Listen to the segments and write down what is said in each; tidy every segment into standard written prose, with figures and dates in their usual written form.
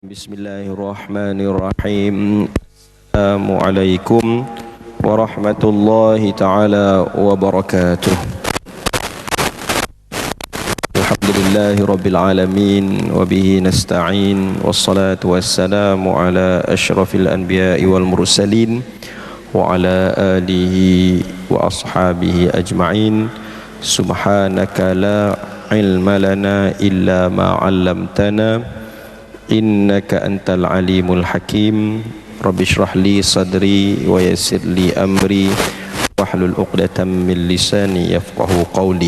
Bismillahirrahmanirrahim. Assalamualaikum warahmatullahi ta'ala wabarakatuh. Alhamdulillahi rabbil alamin. Wabihi nasta'in. Wassalatu wassalamu ala ashrafil anbiya'i wal mursalin. Wa ala alihi wa ashabihi ajma'in. Subhanaka la ilma lana illa ma'allamtana innaka antal alimul hakim. Rabbi shrah li sadri wa yassir li amri wahlul 'uqdatam min lisani yafqahu qawli.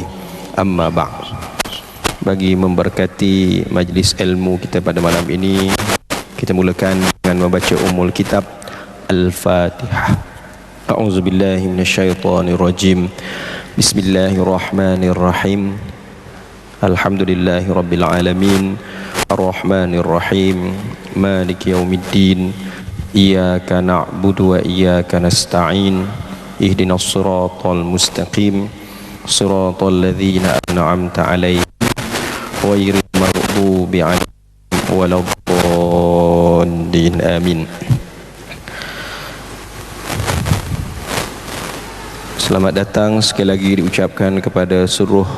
Amma ba'd. Bagi memberkati majlis ilmu kita pada malam ini, kita mulakan dengan membaca ummul kitab Al-Fatihah. A'udzubillahi minasyaitonir rajim. Bismillahirrahmanirrahim. Alhamdulillahi rabbil alamin. Ar-Rahmanir Rahim. Maliki yaumiddin. Iyyaka na'budu wa iyyaka nasta'in. Ihdinas siratal mustaqim. Siratal ladzina an'amta 'alaihim ghairil maghdubi 'alaihim waladdallin. Amin. Selamat datang sekali lagi diucapkan kepada seluruh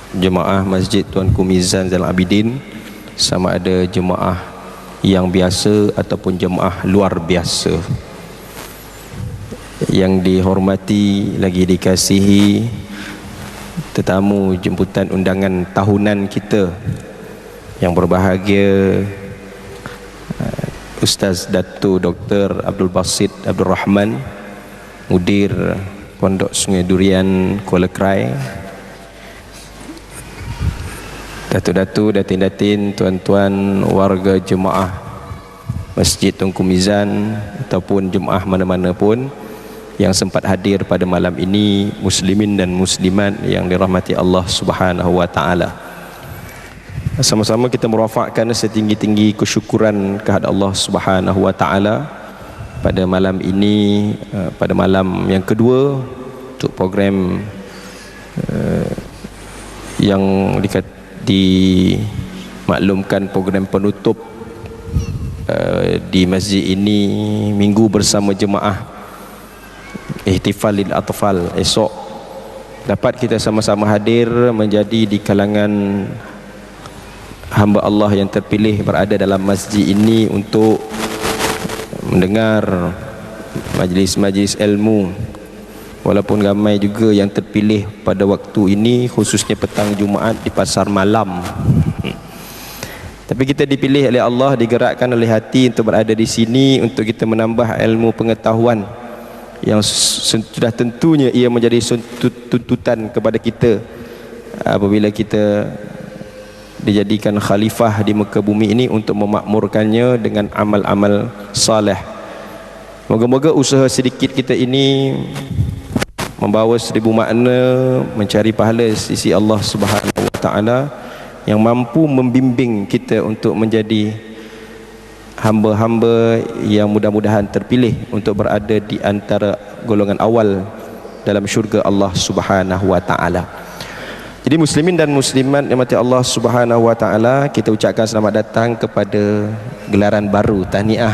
jemaah Masjid Tuanku Mizan Zainal Abidin, sama ada jemaah yang biasa ataupun jemaah luar biasa. Yang dihormati lagi dikasihi tetamu jemputan undangan tahunan kita yang berbahagia, Ustaz Dato' Dr. Abdul Basit Abdul Rahman, Mudir Pondok Sungai Durian Kuala Krai, Datuk-datuk, datin-datin, tuan-tuan, warga jemaah Masjid Tunku Mizan ataupun jemaah mana-mana pun yang sempat hadir pada malam ini, muslimin dan muslimat yang dirahmati Allah Subhanahu wa taala. Sama-sama kita merafakkan setinggi-tinggi kesyukuran kehadrat Allah Subhanahu wa taala pada malam ini, pada malam yang kedua untuk program yang dimaklumkan program penutup di masjid ini, minggu bersama jemaah ihtifal lil atfal. Esok dapat kita sama-sama hadir menjadi di kalangan hamba Allah yang terpilih berada dalam masjid ini untuk mendengar majlis-majlis ilmu. Walaupun ramai juga yang terpilih pada waktu ini, khususnya petang Jumaat di pasar malam. Tapi kita dipilih oleh Allah, digerakkan oleh hati untuk berada di sini untuk kita menambah ilmu pengetahuan yang sudah tentunya ia menjadi tuntutan kepada kita apabila kita dijadikan khalifah di muka bumi ini untuk memakmurkannya dengan amal-amal saleh. Moga-moga usaha sedikit kita ini membawa 1000 makna, mencari pahala sisi Allah Subhanahu wa taala yang mampu membimbing kita untuk menjadi hamba-hamba yang mudah-mudahan terpilih untuk berada di antara golongan awal dalam syurga Allah Subhanahu wa taala. Jadi muslimin dan muslimat yang dirahmati Allah Subhanahu wa taala, kita ucapkan selamat datang kepada gelaran baru tahniah.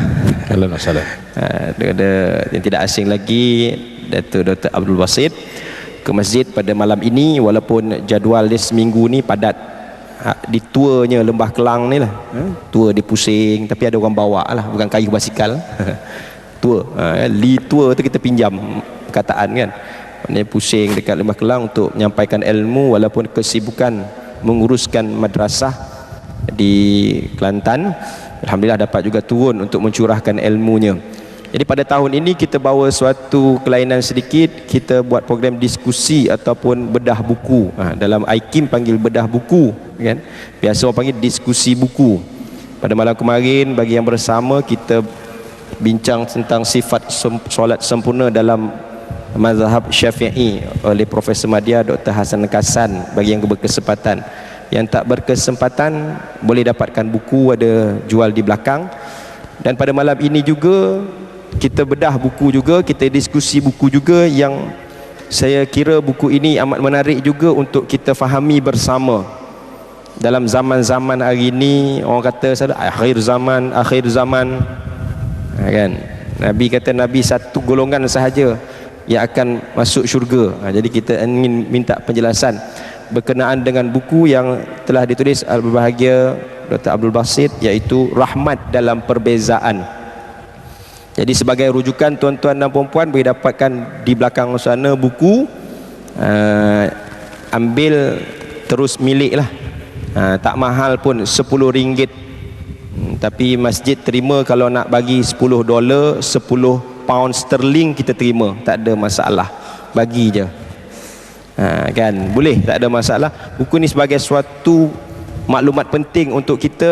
Ada yang tidak asing lagi, Dato' Dr. Abdul Basit ke masjid pada malam ini, walaupun jadual dia seminggu ni padat. Di tournya Lembah Kelang ni lah, tour dia pusing, tapi ada orang bawa lah, bukan kayu basikal. Tour, li tour tu kita pinjam perkataan kan. Maknanya pusing dekat Lembah Kelang untuk menyampaikan ilmu, walaupun kesibukan menguruskan madrasah di Kelantan. Alhamdulillah dapat juga turun untuk mencurahkan ilmunya. Jadi pada tahun ini kita bawa suatu kelainan sedikit, kita buat program diskusi ataupun bedah buku. Dalam IKIM panggil bedah buku kan. Biasa orang panggil diskusi buku. Pada malam kemarin bagi yang bersama kita bincang tentang sifat solat sempurna dalam mazhab Syafi'i oleh Profesor Madya Dr. Hasan Kasan. Bagi yang berkesempatan, yang tak berkesempatan boleh dapatkan buku, ada jual di belakang. Dan pada malam ini juga kita bedah buku juga, kita diskusi buku juga, yang saya kira buku ini amat menarik juga untuk kita fahami bersama. dalam zaman-zaman hari ini orang kata akhir zaman, kan? Nabi kata Nabi satu golongan sahaja yang akan masuk syurga. Jadi kita ingin minta penjelasan berkenaan dengan buku yang telah ditulis Al-Berbahagia Dr. Abdul Basit, iaitu Rahmat dalam Perbezaan. Jadi sebagai rujukan tuan-tuan dan puan-puan boleh dapatkan di belakang sana buku, ambil terus milik lah. Tak mahal pun, RM10. Tapi masjid terima kalau nak bagi $10, 10 pound sterling kita terima, tak ada masalah, bagi je. Kan boleh, tak ada masalah. Buku ni sebagai suatu maklumat penting untuk kita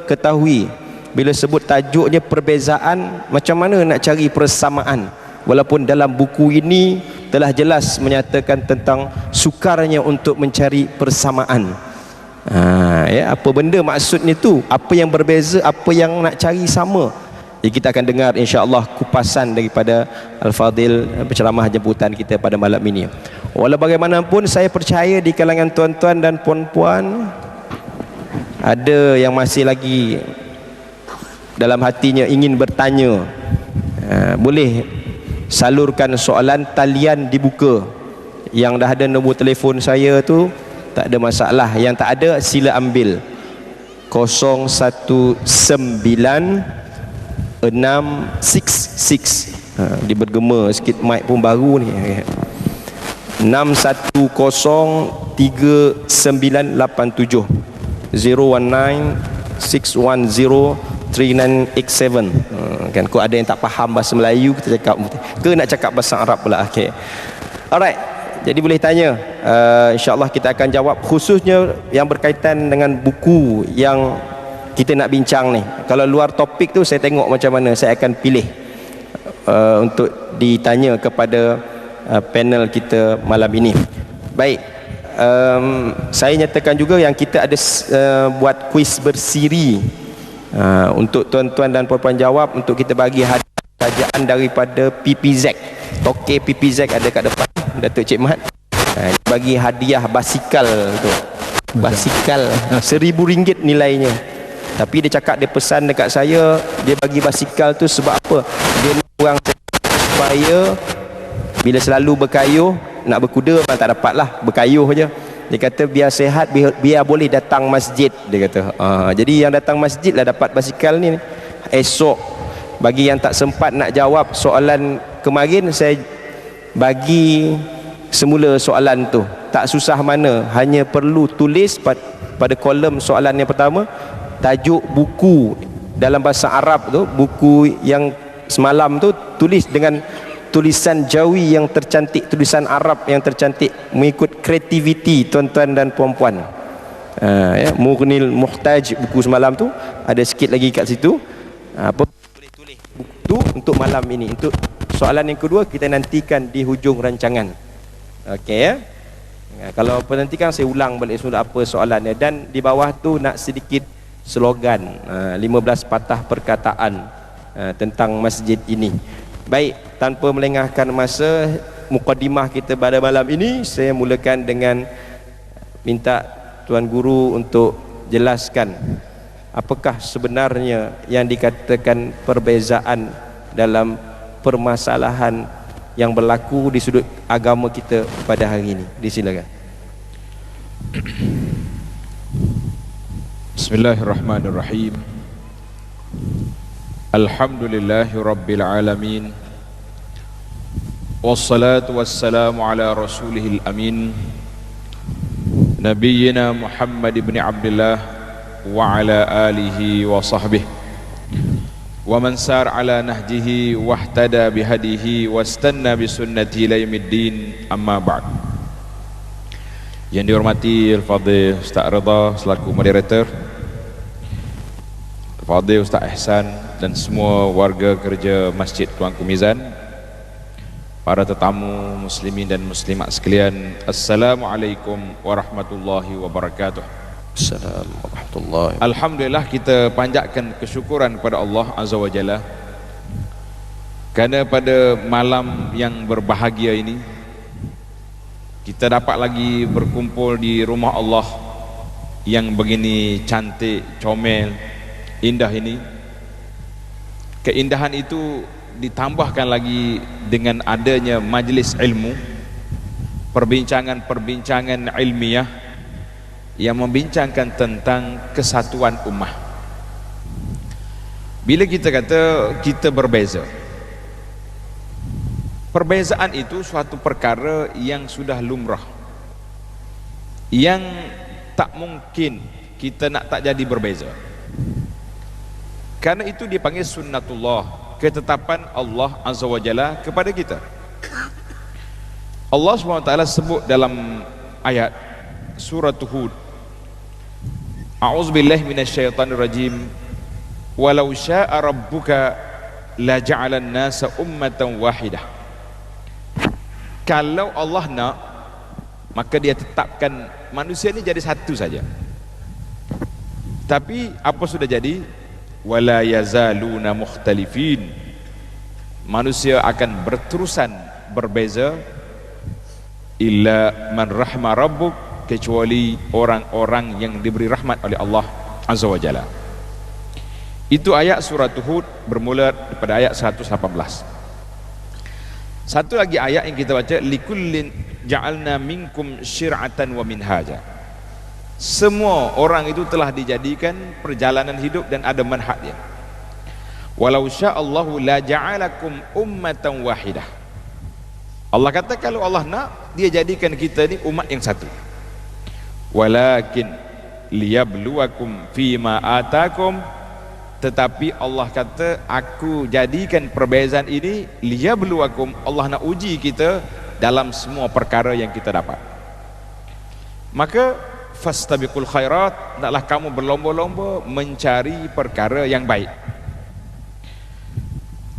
ketahui. Bila sebut tajuknya perbezaan, macam mana nak cari persamaan, walaupun dalam buku ini telah jelas menyatakan tentang sukarnya untuk mencari persamaan. Apa benda maksudnya tu, apa yang berbeza, apa yang nak cari sama. Jadi kita akan dengar insya-Allah kupasan daripada Al-Fadil penceramah jemputan kita pada malam ini. Walau bagaimanapun saya percaya di kalangan tuan-tuan dan puan-puan ada yang masih lagi dalam hatinya ingin bertanya. Boleh salurkan soalan, talian dibuka. Yang dah ada nombor telefon saya tu tak ada masalah, yang tak ada sila ambil 019-666. Dia bergema sikit, mic pun baru ni. 6103987 019-610-3987. Kan kau ada yang tak faham bahasa Melayu, kita cakap ke nak cakap bahasa Arab pula. Okay. Alright, jadi boleh tanya, insya-Allah kita akan jawab, khususnya yang berkaitan dengan buku yang kita nak bincang ni. Kalau luar topik tu saya tengok macam mana, saya akan pilih untuk ditanya kepada panel kita malam ini. Baik, saya nyatakan juga yang kita ada buat kuis bersiri untuk tuan-tuan dan puan-puan jawab, untuk kita bagi hadiah kerajaan daripada PPZ. Toke PPZ ada kat depan, Datuk Cik Mat. Bagi hadiah basikal tu, basikal RM1,000 nilainya. Tapi dia cakap, dia pesan dekat saya, dia bagi basikal tu sebab apa? Dia nak orang supaya bila selalu berkayuh, nak berkuda memang tak dapat lah, berkayuh je. Dia kata biar sehat, biar boleh datang masjid, dia kata. Jadi yang datang masjid lah dapat basikal ni. Esok, bagi yang tak sempat nak jawab soalan kemarin, saya bagi semula soalan tu, tak susah mana, hanya perlu tulis pada kolom soalan yang pertama tajuk buku dalam bahasa Arab tu, buku yang semalam tu, tulis dengan tulisan Jawi yang tercantik, tulisan Arab yang tercantik, mengikut kreativiti tuan-tuan dan puan-puan. Mughnil Muhtaj, buku semalam tu ada sikit lagi kat situ. Boleh tulis buku tu untuk malam ini. Untuk soalan yang kedua kita nantikan di hujung rancangan. Okey ya. Kalau penantikan saya ulang balik semula apa soalannya, dan di bawah tu nak sedikit slogan 15 patah perkataan tentang masjid ini. Baik, tanpa melengahkan masa mukadimah kita pada malam ini, saya mulakan dengan minta Tuan Guru untuk jelaskan apakah sebenarnya yang dikatakan perbezaan dalam permasalahan yang berlaku di sudut agama kita pada hari ini. Disilakan. Bismillahirrahmanirrahim. Alhamdulillahi Rabbil Alamin. Wassalatu wassalamu ala rasulihil amin, Nabiyyina Muhammad ibn Abdullah wa ala alihi wa sahbihi wa man sar ala nahjihi wahtada bihadihi wastanna bisunnati ila yaumiddin, amma ba'd. Yang dihormati Al-Fadhil Ustaz Ridha selaku moderator, Al-Fadhil Ustaz Ihsan dan semua warga kerja Masjid Tuanku Mizan, para tetamu muslimin dan muslimat sekalian, Assalamualaikum warahmatullahi wabarakatuh. Assalamualaikum warahmatullahi. Alhamdulillah, kita panjatkan kesyukuran kepada Allah Azza wa Jalla kerana pada malam yang berbahagia ini kita dapat lagi berkumpul di rumah Allah yang begini cantik, comel, indah ini, keindahan itu ditambahkan lagi dengan adanya majlis ilmu, perbincangan-perbincangan ilmiah yang membincangkan tentang kesatuan ummah. Bila kita kata kita berbeza, perbezaan itu suatu perkara yang sudah lumrah, yang tak mungkin kita nak tak jadi berbeza. Karena itu dipanggil sunnatullah, ketetapan Allah Azza wa Jalla kepada kita. Allah SWT sebut dalam ayat surah Hud, A'udzubillahi minasyaitonirrajim, walau syaa rabbuka la ja'alan nasa ummatan wahidah. Kalau Allah nak, maka dia tetapkan manusia ini jadi satu saja. Tapi apa sudah jadi? Wala yazaluna mukhtalifin. Manusia akan berterusan berbeza, illa man rahma rabbuk, kecuali orang-orang yang diberi rahmat oleh Allah Azza wa Jalla. Itu ayat surah Hud bermula pada ayat 118. Satu lagi ayat yang kita baca, likullin ja'alna minkum syir'atan wa minhaja. Semua orang itu telah dijadikan perjalanan hidup dan ada manhaj dia. Walau sya'allahu la ja'alakum ummatan wahidah. Allah kata kalau Allah nak, dia jadikan kita ni umat yang satu. Walakin liyabluwakum fima atakum, tetapi Allah kata aku jadikan perbezaan ini liyabluwakum, Allah nak uji kita dalam semua perkara yang kita dapat. Maka fastabiqul khairat, naklah kamu berlomba-lomba mencari perkara yang baik.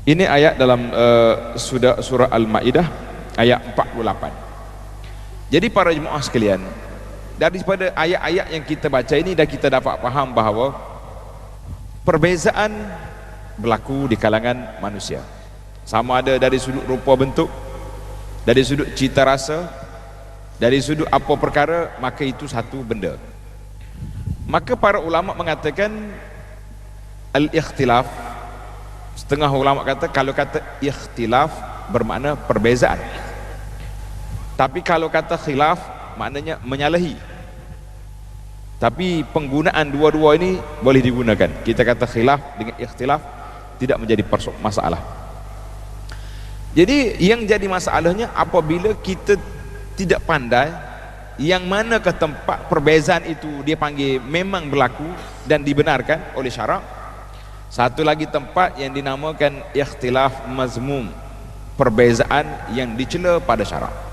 Ini ayat dalam surah Al-Maidah ayat 48. Jadi para jemaah sekalian, daripada ayat-ayat yang kita baca ini dah kita dapat faham bahawa perbezaan berlaku di kalangan manusia, sama ada dari sudut rupa bentuk, dari sudut cita rasa, dari sudut apa perkara, maka itu satu benda. Maka para ulama mengatakan al-ikhtilaf, setengah ulama kata kalau kata ikhtilaf bermakna perbezaan, tapi kalau kata khilaf maknanya menyalahi. Tapi penggunaan dua-dua ini boleh digunakan. Kita kata khilaf dengan ikhtilaf tidak menjadi masalah. Jadi yang jadi masalahnya apabila kita tidak pandai yang mana ke tempat perbezaan itu dia panggil memang berlaku dan dibenarkan oleh syarak. Satu lagi tempat yang dinamakan ikhtilaf mazmum, perbezaan yang dicela pada syarak.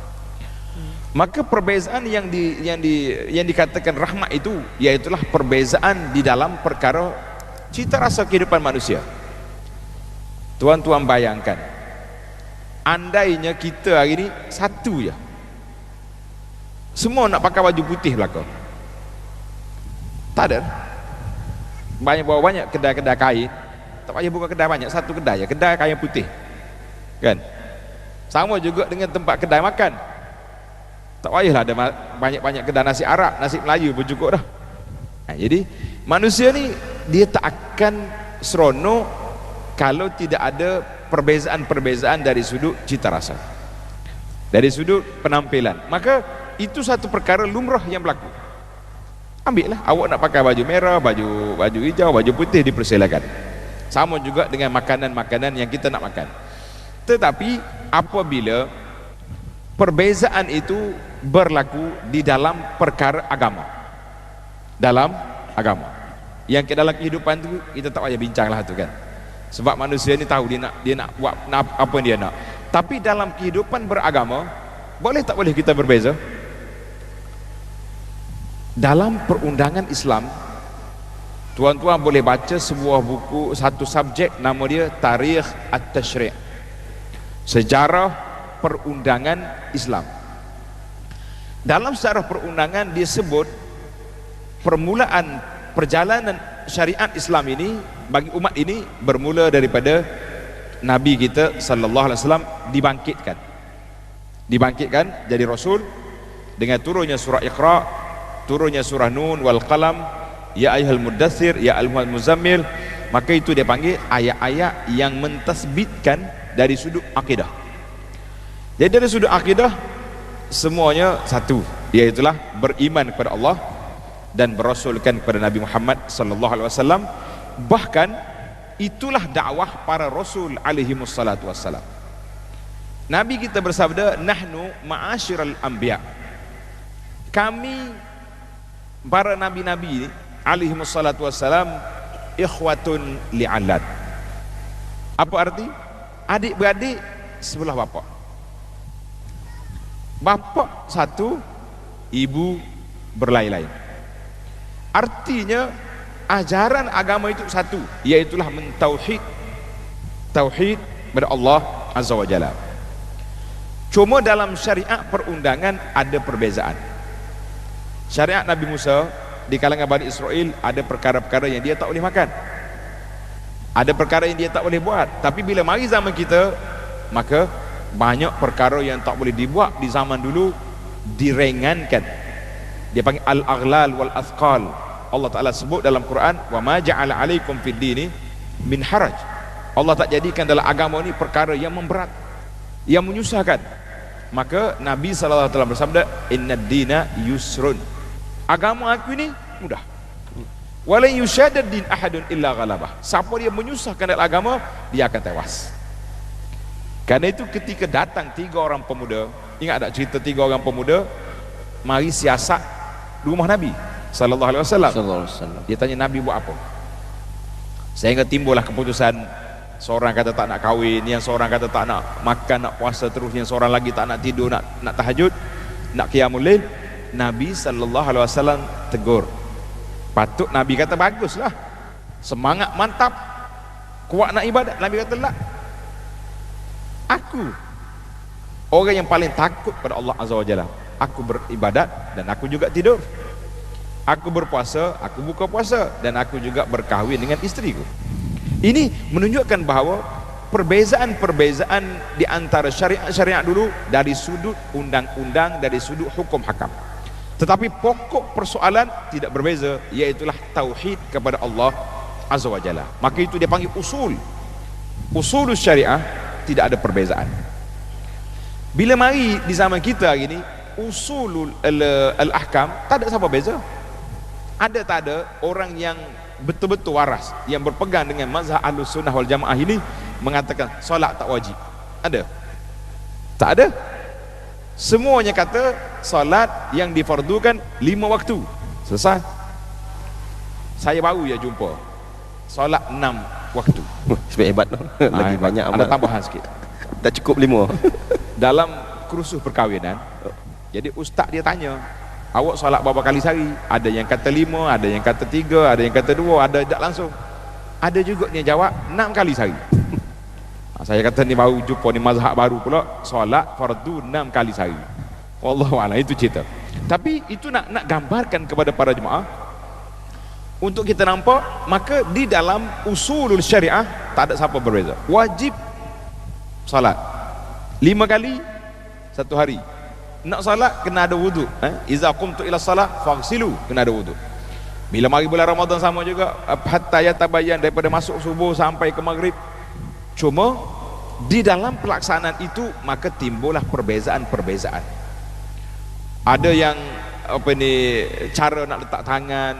Maka perbezaan yang dikatakan rahmat itu iaitulah perbezaan di dalam perkara cita rasa kehidupan manusia. Tuan-tuan bayangkan, andainya kita hari ini satu je, semua nak pakai baju putih belaka, tak ada. Banyak kedai-kedai kain, tak payah buka kedai banyak, satu kedai je, kedai kain putih, kan? Sama juga dengan tempat kedai makan, tak payahlah ada banyak-banyak kedai nasi Arab, nasi Melayu pun cukup dah. Jadi manusia ni dia tak akan seronok kalau tidak ada perbezaan-perbezaan dari sudut cita rasa, dari sudut penampilan. Maka itu satu perkara lumrah yang berlaku. Ambillah, awak nak pakai baju merah, baju hijau, baju putih, dipersilakan. Sama juga dengan makanan-makanan yang kita nak makan. Tetapi apabila perbezaan itu berlaku di dalam perkara agama, dalam agama, yang ke dalam kehidupan tu kita tak payah bincanglah tu kan. Sebab manusia ni tahu dia nak buat apa dia nak. Tapi dalam kehidupan beragama, boleh tak boleh kita berbeza? Dalam perundangan Islam, tuan-tuan boleh baca sebuah buku, satu subjek, nama dia Tarikh At-Tashri', sejarah perundangan Islam. Dalam sejarah perundangan dia sebut permulaan perjalanan syariat Islam ini bagi umat ini bermula daripada Nabi kita sallallahu alaihi wasallam dibangkitkan jadi Rasul dengan turunnya surah Iqra, turunnya surah Nun wal qalam, ya ayyuhal muddatsir, ya ayyuhal muzammil, maka itu dia panggil ayat-ayat yang mentasbitkan dari sudut akidah. Jadi dari sudut akidah semuanya satu, iaitulah beriman kepada Allah dan berasulkan kepada Nabi Muhammad sallallahu alaihi wasallam. Bahkan itulah dakwah para rasul alaihi wassalatu wassalam. Nabi kita bersabda, nahnu ma'asyiral anbiya, kami para nabi-nabi alaihi wassalatu wassalam ikhwatun li'alad. Apa arti? Adik-beradik sebelah bapak. Bapak satu, ibu berlain-lain. Artinya ajaran agama itu satu, iaitulah mentauhid, tauhid kepada Allah azza wa jalla. Cuma dalam syariat perundangan ada perbezaan. Syariat Nabi Musa di kalangan Bani Israel ada perkara-perkara yang dia tak boleh makan, ada perkara yang dia tak boleh buat. Tapi bila mari zaman kita, maka banyak perkara yang tak boleh dibuat di zaman dulu direngankan. Dia panggil al-aghlal wal athqal. Allah Ta'ala sebut dalam Quran, wa ma ja'ala alaikum fid dini min haraj. Allah tak jadikan dalam agama ini perkara yang memberat, yang menyusahkan. Maka Nabi SAW bersabda, inna dina yusrun, agama aku ini mudah. Walan yushadad din ahadun illa ghalabah. Siapa dia menyusahkan dalam agama, dia akan tewas. Karena itu ketika datang 3 orang pemuda, ingat tak cerita 3 orang pemuda mari siasat rumah Nabi sallallahu alaihi wasallam. Dia tanya Nabi buat apa? Sehingga timbullah keputusan, seorang kata tak nak kahwin, yang seorang kata tak nak makan, nak puasa terus, yang seorang lagi tak nak tidur, nak tahajud, nak qiyamul lail. Nabi sallallahu alaihi wasallam tegur. Patut Nabi kata baguslah, semangat mantap, kuat nak ibadat. Nabi kata lah, aku orang yang paling takut pada Allah azza wa jalla. Aku beribadat dan aku juga tidur, aku berpuasa, aku buka puasa, dan aku juga berkahwin dengan isteriku. Ini menunjukkan bahawa perbezaan-perbezaan di antara syariat-syariat dulu dari sudut undang-undang, dari sudut hukum hakam. Tetapi pokok persoalan tidak berbeza, iaitulah tauhid kepada Allah azza wa jalla. Maka itu dia panggil usul. Usul syariah tidak ada perbezaan. Bila mari di zaman kita hari ini, usulul al-ahkam tak ada siapa beza. Ada tak ada orang yang betul-betul waras, yang berpegang dengan mazhab Ahlus Sunnah wal Jamaah ini mengatakan solat tak wajib? Ada? Tak ada. Semuanya kata solat yang difardukan 5 waktu. Selesai. Saya baru ya jumpa solat 6 waktu. Sebab hebat tu. Lagi banyak ada tambahan sikit. Tak cukup 5. Dalam kursus perkahwinan, jadi ustaz dia tanya, awak solat berapa kali sehari? Ada yang kata 5, ada yang kata 3, ada yang kata 2, ada tak langsung. Ada juga dia jawab 6 kali sehari. Saya kata ni baru jumpa ni mazhab baru pula, solat fardu 6 kali sehari. Wallahu a'lam, itu cerita. Tapi itu nak gambarkan kepada para jemaah untuk kita nampak, maka di dalam usulul syariah tak ada siapa berbeza. Wajib solat 5 kali satu hari. Nak salat kena ada wudu. Iza qumtu ila salat faghsilu, kena ada wudu. Bila mari bulan Ramadan sama juga, hatta yatabayyan, daripada masuk subuh sampai ke maghrib. Cuma di dalam pelaksanaan itu maka timbullah perbezaan-perbezaan. Ada yang cara nak letak tangan,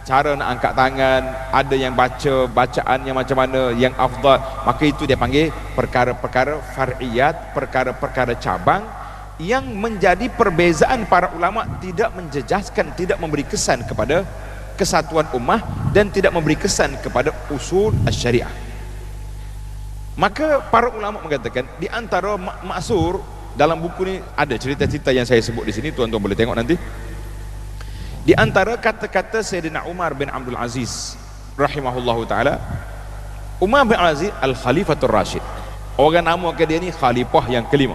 cara nak angkat tangan, ada yang baca bacaan yang macam mana yang afdal. Maka itu dia panggil perkara-perkara far'iyat, perkara-perkara cabang yang menjadi perbezaan para ulama, tidak menjejaskan, tidak memberi kesan kepada kesatuan ummah dan tidak memberi kesan kepada usul syariah. Maka para ulama mengatakan di antara maksur dalam buku ni ada cerita-cerita yang saya sebut di sini, tuan-tuan boleh tengok nanti. Di antara kata-kata Sayyidina Umar bin Abdul Aziz rahimahullahu taala, Umar bin Abdul Aziz al-Khalifatul Rashid. Orang namakan dia ni khalifah yang kelima.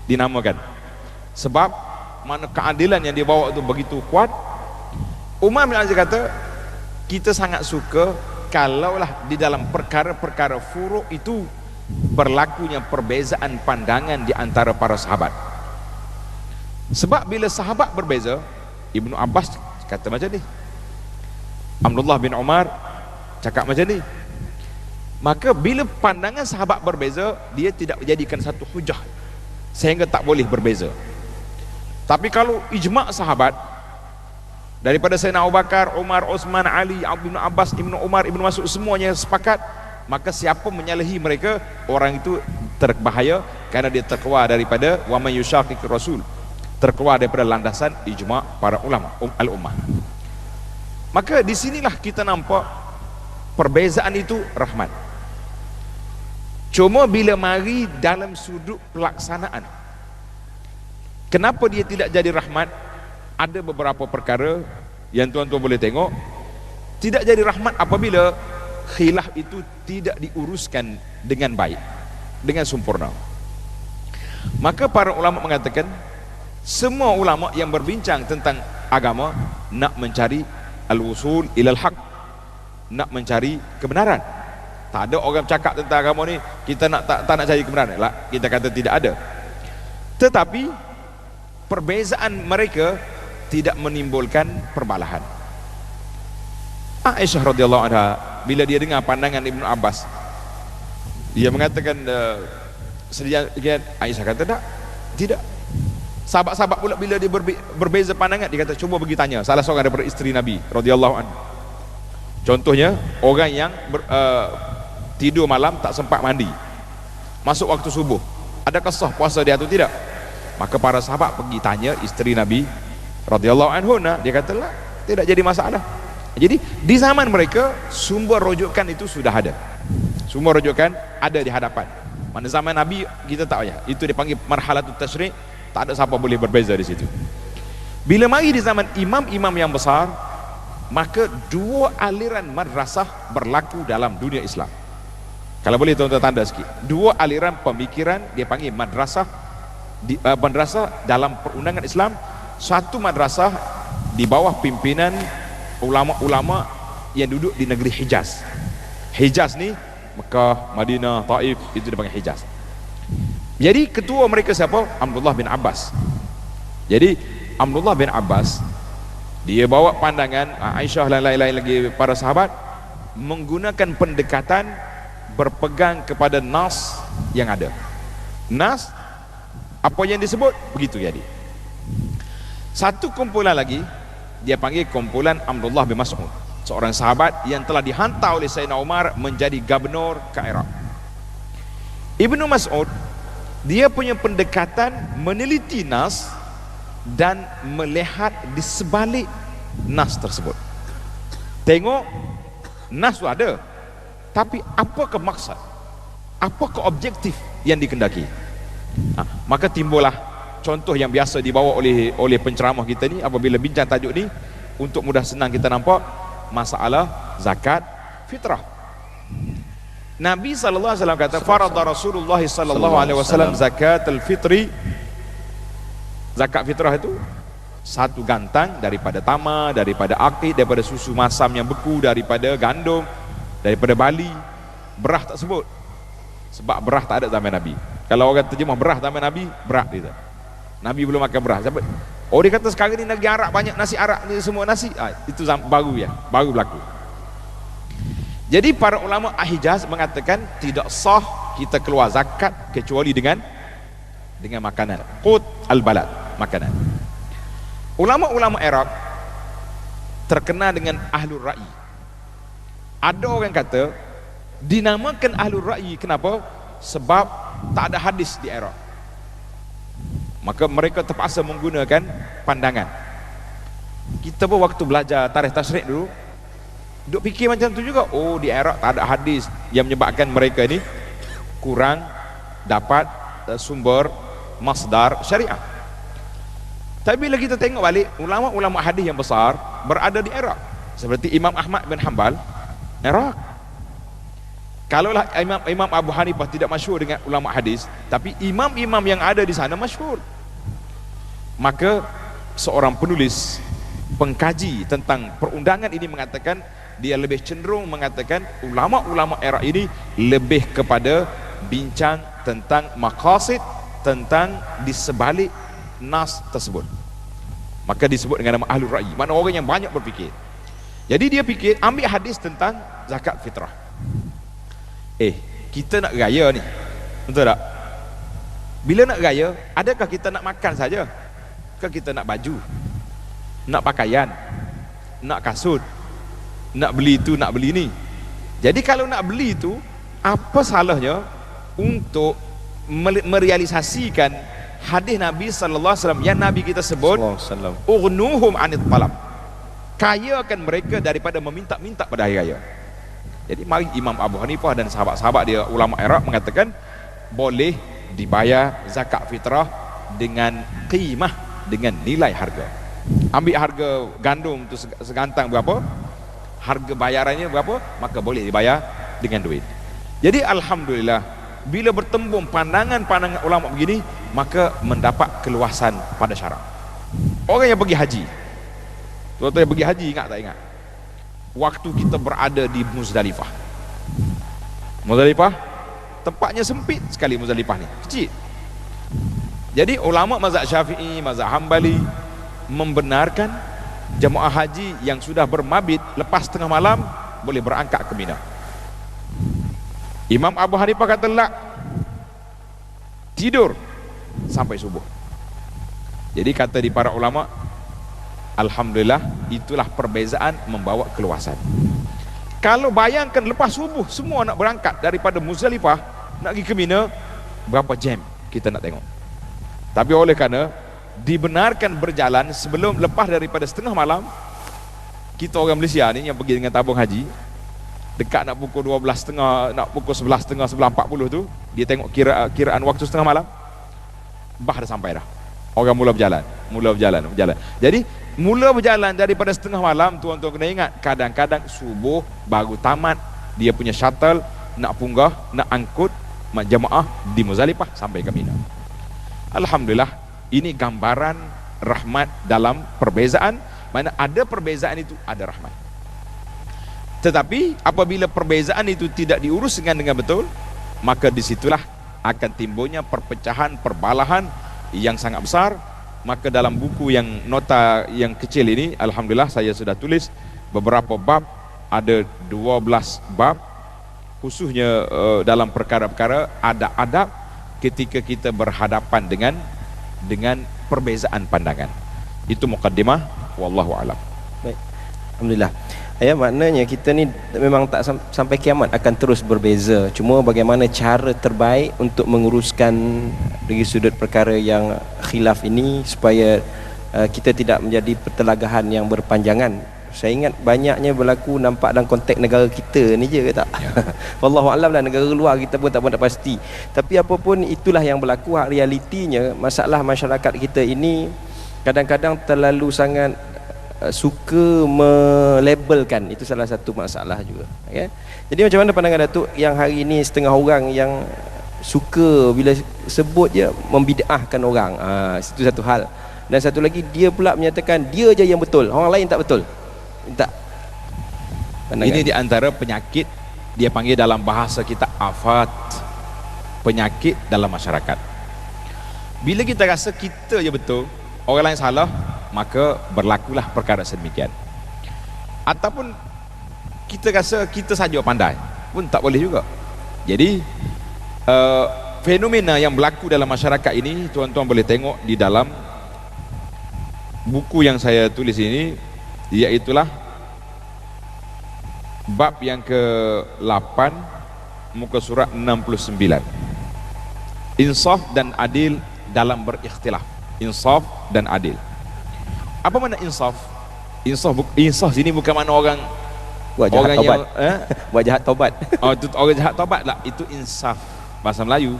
Dinamakan sebab mana keadilan yang dia bawa itu begitu kuat. Umar bin Abdul Aziz kata, kita sangat suka kalaulah di dalam perkara-perkara furu' itu berlakunya perbezaan pandangan di antara para sahabat. Sebab bila sahabat berbeza, Ibnu Abbas kata macam ni, Abdullah bin Umar cakap macam ni. Maka bila pandangan sahabat berbeza, dia tidak jadikan satu hujah sehingga tak boleh berbeza. Tapi kalau ijma' sahabat daripada Sayyidina Abu Bakar, Umar, Osman, Ali, Ibnu Abbas, Ibnu Umar, Ibnu Mas'ud, semuanya sepakat, maka siapa menyalahi mereka, orang itu terbahaya kerana dia terkeluar daripada wa man yushaqiqir rasul, terkeluar daripada landasan ijma' para ulama al-ummah. Maka di sinilah kita nampak perbezaan itu rahmat. Cuma bila mari dalam sudut pelaksanaan, kenapa dia tidak jadi rahmat? Ada beberapa perkara yang tuan-tuan boleh tengok tidak jadi rahmat apabila khilaf itu tidak diuruskan dengan baik, dengan sempurna. Maka para ulama mengatakan, semua ulama yang berbincang tentang agama nak mencari al-wusul ilal haq, nak mencari kebenaran. Tak ada orang cakap tentang agama ni kita tak nak cari kebenaran lah, kita kata tidak ada. Tetapi perbezaan mereka tidak menimbulkan perbalahan. Aisyah radhiyallahu anha bila dia dengar pandangan Ibnu Abbas, dia mengatakan sedikit, Aisyah kata tidak. Sahabat-sahabat pula bila dia berbeza pandangan, dia kata cuba pergi tanya salah seorang daripada isteri Nabi radhiyallahu anhu. Contohnya orang yang tidur malam tak sempat mandi, masuk waktu subuh, adakah sah puasa dia atau tidak? Maka para sahabat pergi tanya isteri Nabi radhiyallahu anhu, dia kata lah, tidak jadi masalah. Jadi di zaman mereka sumber rujukan itu sudah ada, sumber rujukan ada di hadapan. Mana zaman Nabi kita tak payah, itu dipanggil marhalatut tasyri', tak ada siapa boleh berbeza di situ. Bila mari di zaman imam-imam yang besar, maka dua aliran madrasah berlaku dalam dunia Islam. Kalau boleh tuan-tuan tanda sikit, dua aliran pemikiran dia panggil madrasah madrasah dalam perundangan Islam. Satu madrasah di bawah pimpinan ulama-ulama yang duduk di negeri Hijaz. Hijaz ni Mekah, Madinah, Taif, itu dipanggil Hijaz. Jadi ketua mereka siapa? Abdullah bin Abbas. Jadi Abdullah bin Abbas dia bawa pandangan Aisyah dan lain-lain lagi para sahabat menggunakan pendekatan berpegang kepada nas yang ada. Nas apa yang disebut begitu jadi. Satu kumpulan lagi dia panggil kumpulan Abdullah bin Mas'ud, seorang sahabat yang telah dihantar oleh Sayyidina Umar menjadi gubernur ke Iraq. Ibnu Mas'ud dia punya pendekatan meneliti nas dan melihat di sebalik nas tersebut. Tengok nas tu ada, tapi apakah maksud, apakah objektif yang dikendaki? Maka timbullah contoh yang biasa dibawa oleh penceramah kita ni apabila bincang tajuk ni, untuk mudah senang kita nampak masalah zakat fitrah. Nabi sallallahu alaihi wasallam kata, farada Rasulullah sallallahu alaihi wasallam zakatul fitri. Zakat fitrah itu satu gantang daripada tamar, daripada akid, daripada susu masam yang beku, daripada gandum, daripada bali. Berah tak sebut, sebab berah tak ada zaman Nabi. Kalau orang terjemah berah zaman Nabi, berat dia. Nabi belum makan berah. Oh, dia kata sekarang ni negeri Arab banyak nasi Arab ni semua nasi. Itu baru ya, baru berlaku. Jadi para ulama Hijaz mengatakan tidak sah kita keluar zakat kecuali dengan makanan, qut al-balad, makanan. Ulama-ulama Arab terkenal dengan ahlul ra'i. Ada orang kata dinamakan ahlul ra'i kenapa? Sebab tak ada hadis di Arab. Maka mereka terpaksa menggunakan pandangan. Kita pun waktu belajar tarikh tasyrik dulu duk fikir macam tu juga. Oh, di Iraq tak ada hadis yang menyebabkan mereka ni kurang dapat sumber masdar syariah. Tapi bila kita tengok balik, ulama-ulama hadis yang besar berada di Iraq, seperti Imam Ahmad bin Hanbal, Iraq. Kalaulah Imam Abu Hanifah tidak masyhur dengan ulama hadis, tapi imam-imam yang ada di sana masyhur. Maka seorang penulis pengkaji tentang perundangan ini mengatakan, dia lebih cenderung mengatakan ulama-ulama era ini lebih kepada bincang tentang maqasid, tentang di sebalik nas tersebut. Maka disebut dengan nama ahlul ra'yi, mana orang yang banyak berfikir. Jadi dia fikir ambil hadis tentang zakat fitrah. Kita nak raya ni, betul tak? Bila nak raya, adakah kita nak makan saja? Ke kita nak baju, nak pakaian, nak kasut, nak beli tu, nak beli ni? Jadi kalau nak beli tu, apa salahnya untuk merealisasikan hadis Nabi sallallahu alaihi wasallam yang Nabi kita sebut ughnuhum anit talab, kayakan mereka daripada meminta-minta pada hari raya. Jadi mari Imam Abu Hanifah dan sahabat-sahabat dia ulama Iraq mengatakan boleh dibayar zakat fitrah dengan qimah, dengan nilai harga. Ambil harga gandum tu segantang berapa, harga bayarannya berapa, maka boleh dibayar dengan duit. Jadi alhamdulillah, bila bertembung pandangan-pandangan ulama begini, maka mendapat keluasan pada syarak. Orang yang pergi haji, tuan-tuan yang pergi haji, ingat tak ingat waktu kita berada di Muzdalifah? Muzdalifah tempatnya sempit sekali, Muzdalifah ni kecil. Jadi ulama mazhab Syafi'i, mazhab Hambali membenarkan jemaah haji yang sudah bermabit lepas tengah malam boleh berangkat ke Mina. Imam Abu Hanifah kata la, tidur sampai subuh. Jadi kata di para ulama, alhamdulillah, itulah perbezaan membawa keluasan. Kalau bayangkan lepas subuh semua nak berangkat daripada Muzdalifah nak pergi ke Mina, berapa jam kita nak tengok. Tapi oleh kerana dibenarkan berjalan sebelum lepas daripada setengah malam, kita orang Malaysia ni yang pergi dengan tabung haji, dekat nak pukul 12.30, nak pukul 11.30, 11.40 tu, dia tengok kiraan waktu setengah malam, dah sampai dah. Orang mula berjalan. Jadi mula berjalan daripada setengah malam, tuan-tuan kena ingat, kadang-kadang subuh baru tamat dia punya shuttle nak punggah, nak angkut jemaah di Muzdalifah sampai ke Mina. Alhamdulillah, ini gambaran rahmat dalam perbezaan. Mana ada perbezaan itu ada rahmat. Tetapi apabila perbezaan itu tidak diurus dengan betul, maka disitulah akan timbulnya perpecahan, perbalahan yang sangat besar. Maka dalam buku yang nota yang kecil ini, alhamdulillah saya sudah tulis beberapa bab, ada 12 bab, khususnya dalam perkara-perkara adab-adab ketika kita berhadapan dengan perbezaan pandangan. Itu mukaddimah, wallahu a'lam. Baik. Alhamdulillah. Ya, maknanya kita ni memang tak sampai kiamat akan terus berbeza. Cuma bagaimana cara terbaik untuk menguruskan dari sudut perkara yang khilaf ini supaya kita tidak menjadi pertelagahan yang berpanjangan. Saya ingat banyaknya berlaku nampak dalam konteks negara kita ni je ke tak? Ya. Wallahu a'lam lah, negara luar kita pun tak pasti. Tapi apapun itulah yang berlaku, realitinya masalah masyarakat kita ini kadang-kadang terlalu sangat suka melabelkan. Itu salah satu masalah juga, okay? Jadi macam mana pandangan Datuk yang hari ini setengah orang yang suka bila sebut je membid'ahkan orang, itu satu hal. Dan satu lagi, dia pula menyatakan dia je yang betul, orang lain tak betul. Tak. Ini di antara penyakit, dia panggil dalam bahasa kita afat, penyakit dalam masyarakat. Bila kita rasa kita je betul, orang lain salah, maka berlakulah perkara sedemikian. Ataupun kita rasa kita saja pandai, pun tak boleh juga. Jadi fenomena yang berlaku dalam masyarakat ini, tuan-tuan boleh tengok di dalam buku yang saya tulis ini, iaitulah bab yang ke-8 muka surat 69, insaf dan adil dalam berikhtilaf. Insaf dan adil. Apa makna insaf? Insaf sini bukan makna orang buat jahat orang taubat. Buat jahat taubat. Oh, itu orang jahat taubat lah. Itu insaf bahasa Melayu.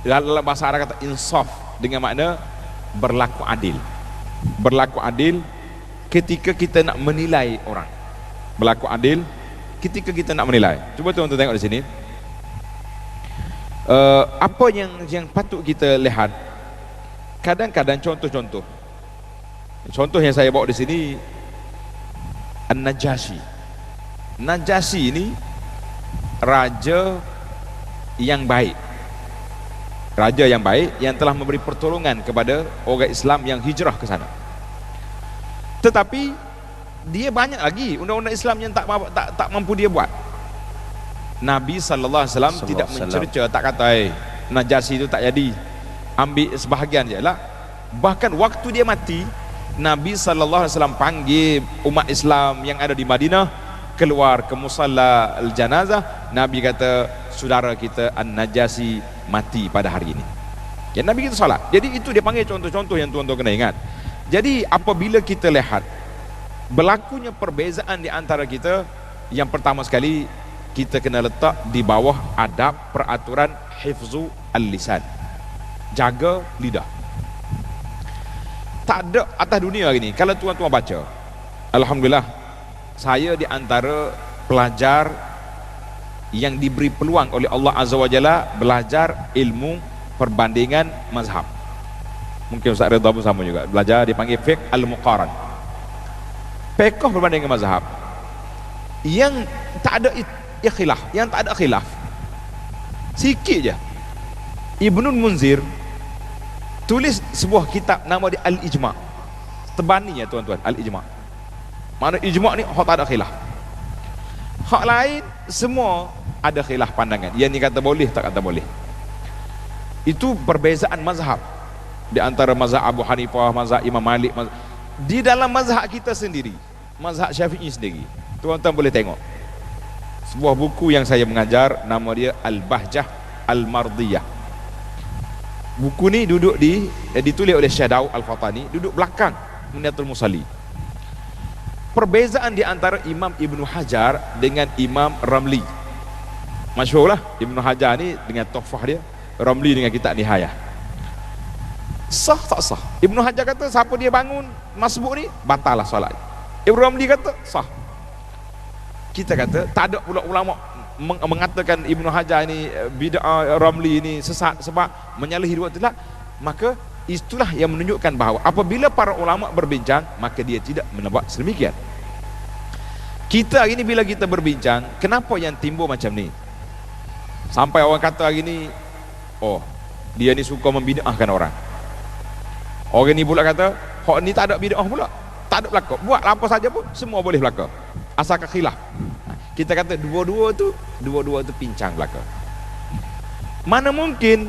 Dalam bahasa Arab kata insaf dengan makna berlaku adil. Berlaku adil ketika kita nak menilai orang. Berlaku adil ketika kita nak menilai. Cuba tuan-tuan tengok di sini. Apa yang patut kita lihat? Kadang-kadang contoh yang saya bawa di sini, An-Najasyi. Najasyi ini raja yang baik. Raja yang baik yang telah memberi pertolongan kepada orang Islam yang hijrah ke sana. Tetapi dia banyak lagi undang-undang Islam yang tak mampu dia buat. Nabi sallallahu alaihi wasallam tidak mencerca, tak kata Najasyi itu tak jadi, ambil sebahagian je lah. Bahkan waktu dia mati, Nabi sallallahu alaihi wasallam panggil umat Islam yang ada di Madinah keluar ke musalla al-janazah. Nabi kata, saudara kita An-Najasyi mati pada hari ini. Ya, Nabi kita salat. Jadi itu dia panggil contoh-contoh yang tuan-tuan kena ingat. Jadi apabila kita lihat berlakunya perbezaan di antara kita, yang pertama sekali kita kena letak di bawah adab peraturan hifzu al-lisan, jaga lidah. Tak ada atas dunia hari ni, kalau tuan-tuan baca, alhamdulillah saya di antara pelajar yang diberi peluang oleh Allah Azza wa Jalla belajar ilmu perbandingan mazhab. Mungkin Ustaz Ridha pun sama juga, belajar dipanggil fiqh al-muqaran, fiqh perbandingan mazhab yang tak ada khilaf, yang tak ada khilaf sikit je. Ibnul Munzir tulis sebuah kitab nama dia Al-Ijma', tebaninya tuan-tuan, Al-Ijma'. Mana ijma' ni hak tak ada khilaf, hak lain semua ada khilaf pandangan, yang ni kata boleh, tak kata boleh. Itu perbezaan mazhab di antara mazhab Abu Hanifah, mazhab Imam Malik, di dalam mazhab kita sendiri, mazhab Syafi'i sendiri. Tuan-tuan boleh tengok sebuah buku yang saya mengajar, nama dia Al-Bahjah Al-Mardiyah. Buku ni duduk ditulis oleh Syekh Daud Al-Fatani, duduk belakang Minhatul Musalli. Perbezaan di antara Imam Ibnu Hajar dengan Imam Ramli. Masyhurlah Ibnu Hajar ni dengan Tuhfah dia, Ramli dengan kitab Nihayah. Sah tak sah? Ibnu Hajar kata siapa dia bangun masbuk ni batal lah solat. Ibnu Ramli kata sah. Kita kata tak ada pula ulama mengatakan Ibnu Hajar ni bid'ah, Ramli ni sesat sebab menyalahi dua telak. Maka itulah yang menunjukkan bahawa apabila para ulama berbincang, maka dia tidak menebak sedemikian. Kita hari ni bila kita berbincang, kenapa yang timbul macam ni? Sampai orang kata hari ni, oh dia ni suka membid'ahkan orang. Orang ni pula kata, hak ni tak ada bid'ah pula, tak ada belaka, buat apa saja pun semua boleh belaka, asalkan khilaf. Kita kata dua-dua tu pincang belaka. Mana mungkin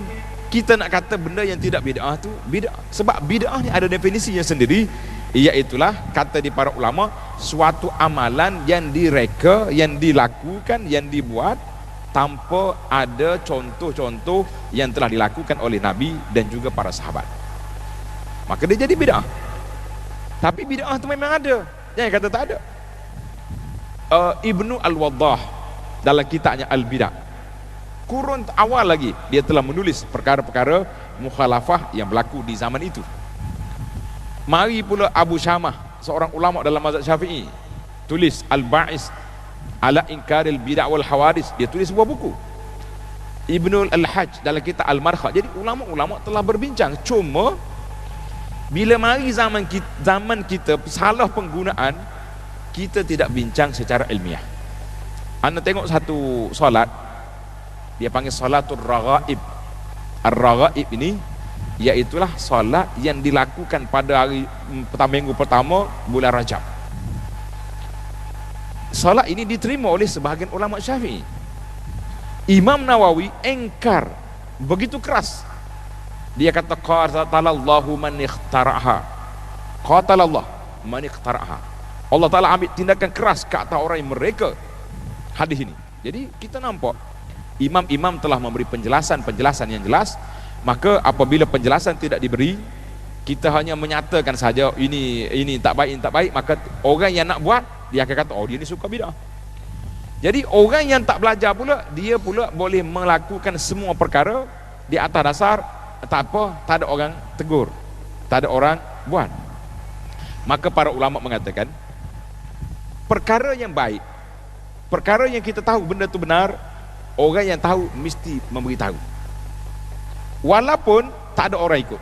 kita nak kata benda yang tidak bid'ah tu bid'ah, sebab bid'ah ni ada definisinya sendiri, iaitulah kata di para ulama, suatu amalan yang direka, yang dilakukan, yang dibuat tanpa ada contoh-contoh yang telah dilakukan oleh Nabi dan juga para sahabat, maka dia jadi bid'ah. Tapi bid'ah tu memang ada, jangan kata tak ada. Ibnu Al-Waddah dalam kitabnya Al-Bidah, kurun awal lagi dia telah menulis perkara-perkara mukhalafah yang berlaku di zaman itu. Mari pula Abu Syamah, seorang ulama dalam mazhab Syafi'i, tulis Al-Ba'is ala Inkaril Bid'ah wal Hawadis, dia tulis sebuah buku. Ibnu Al-Hajj dalam kitab Al-Markha. Jadi ulama-ulama telah berbincang, cuma bila mari zaman kita salah penggunaan, kita tidak bincang secara ilmiah. Anda tengok satu solat, dia panggil salatul raghaib. Ar-raghaib ini iaitulah solat yang dilakukan pada hari minggu pertama bulan Rajab. Solat ini diterima oleh sebahagian ulama Syafi'i. Imam Nawawi engkar begitu keras. Dia kata qatalallahu man ikhtara'ha. Qatalallah man ikhtara'ha. Allah Ta'ala ambil tindakan keras ke atas orang yang mereka hadis ini. Jadi kita nampak imam-imam telah memberi penjelasan yang jelas. Maka apabila penjelasan tidak diberi, kita hanya menyatakan saja ini tak baik, maka orang yang nak buat, dia akan kata oh dia ni suka bid'ah. Jadi orang yang tak belajar pula, dia pula boleh melakukan semua perkara di atas dasar tak apa, tak ada orang tegur, tak ada orang buat. Maka para ulama mengatakan perkara yang baik, perkara yang kita tahu benda tu benar, orang yang tahu mesti memberitahu, walaupun tak ada orang ikut.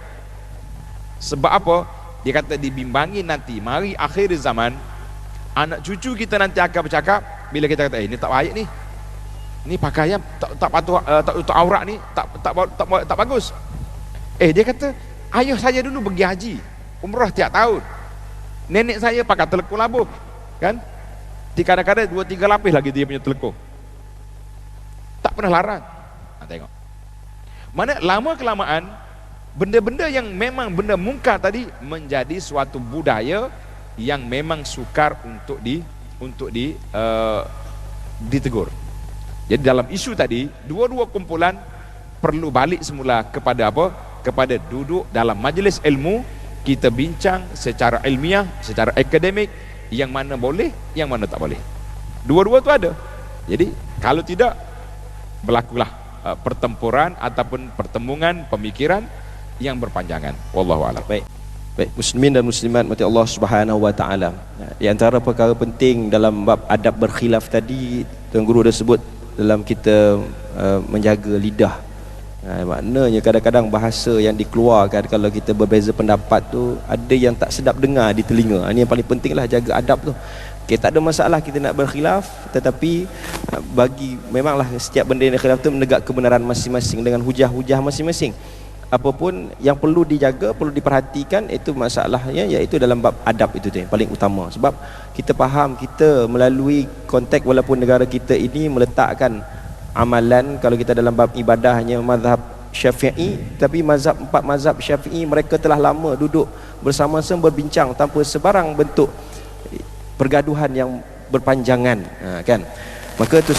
Sebab apa? Dia kata dibimbangi nanti mari akhir zaman, anak cucu kita nanti akan bercakap bila kita kata ini tak baik ni pakaian tak patut, tak tutup aurat ni tak bagus. Dia kata ayah saya dulu pergi haji umrah tiap tahun, Nenek saya pakai telekung labuh, kan? Kadang-kadang 2-3 lapis lagi dia punya telekung. Tak pernah larang. Tengok. Mana lama kelamaan benda-benda yang memang benda mungkar tadi menjadi suatu budaya yang memang sukar untuk ditegur. Jadi dalam isu tadi, dua-dua kumpulan perlu balik semula kepada apa? Kepada duduk dalam majlis ilmu, kita bincang secara ilmiah, secara akademik, yang mana boleh, yang mana tak boleh. Dua-dua tu ada. Jadi kalau tidak, berlakulah pertempuran ataupun pertemuan pemikiran yang berpanjangan. Wallahu a'lam. Baik. Baik, muslimin dan muslimat mati Allah Subhanahu wa taala. Di antara perkara penting dalam bab adab berkhilaf tadi, Tuan Guru dah sebut dalam kita menjaga lidah. Maknanya kadang-kadang bahasa yang dikeluarkan kalau kita berbeza pendapat tu ada yang tak sedap dengar di telinga. Ini yang paling pentinglah, jaga adab tu. Okay, tak ada masalah kita nak berkhilaf, tetapi bagi memanglah setiap benda yang khilaf tu menegak kebenaran masing-masing dengan hujah-hujah masing-masing. Apapun yang perlu dijaga, perlu diperhatikan, itu masalahnya iaitu dalam bab adab itu tu yang paling utama. Sebab kita faham, kita melalui konteks walaupun negara kita ini meletakkan amalan, kalau kita dalam bab ibadahnya mazhab Syafi'i, tapi empat mazhab Syafi'i mereka telah lama duduk bersama-sama berbincang tanpa sebarang bentuk pergaduhan yang berpanjangan, kan? Maka itu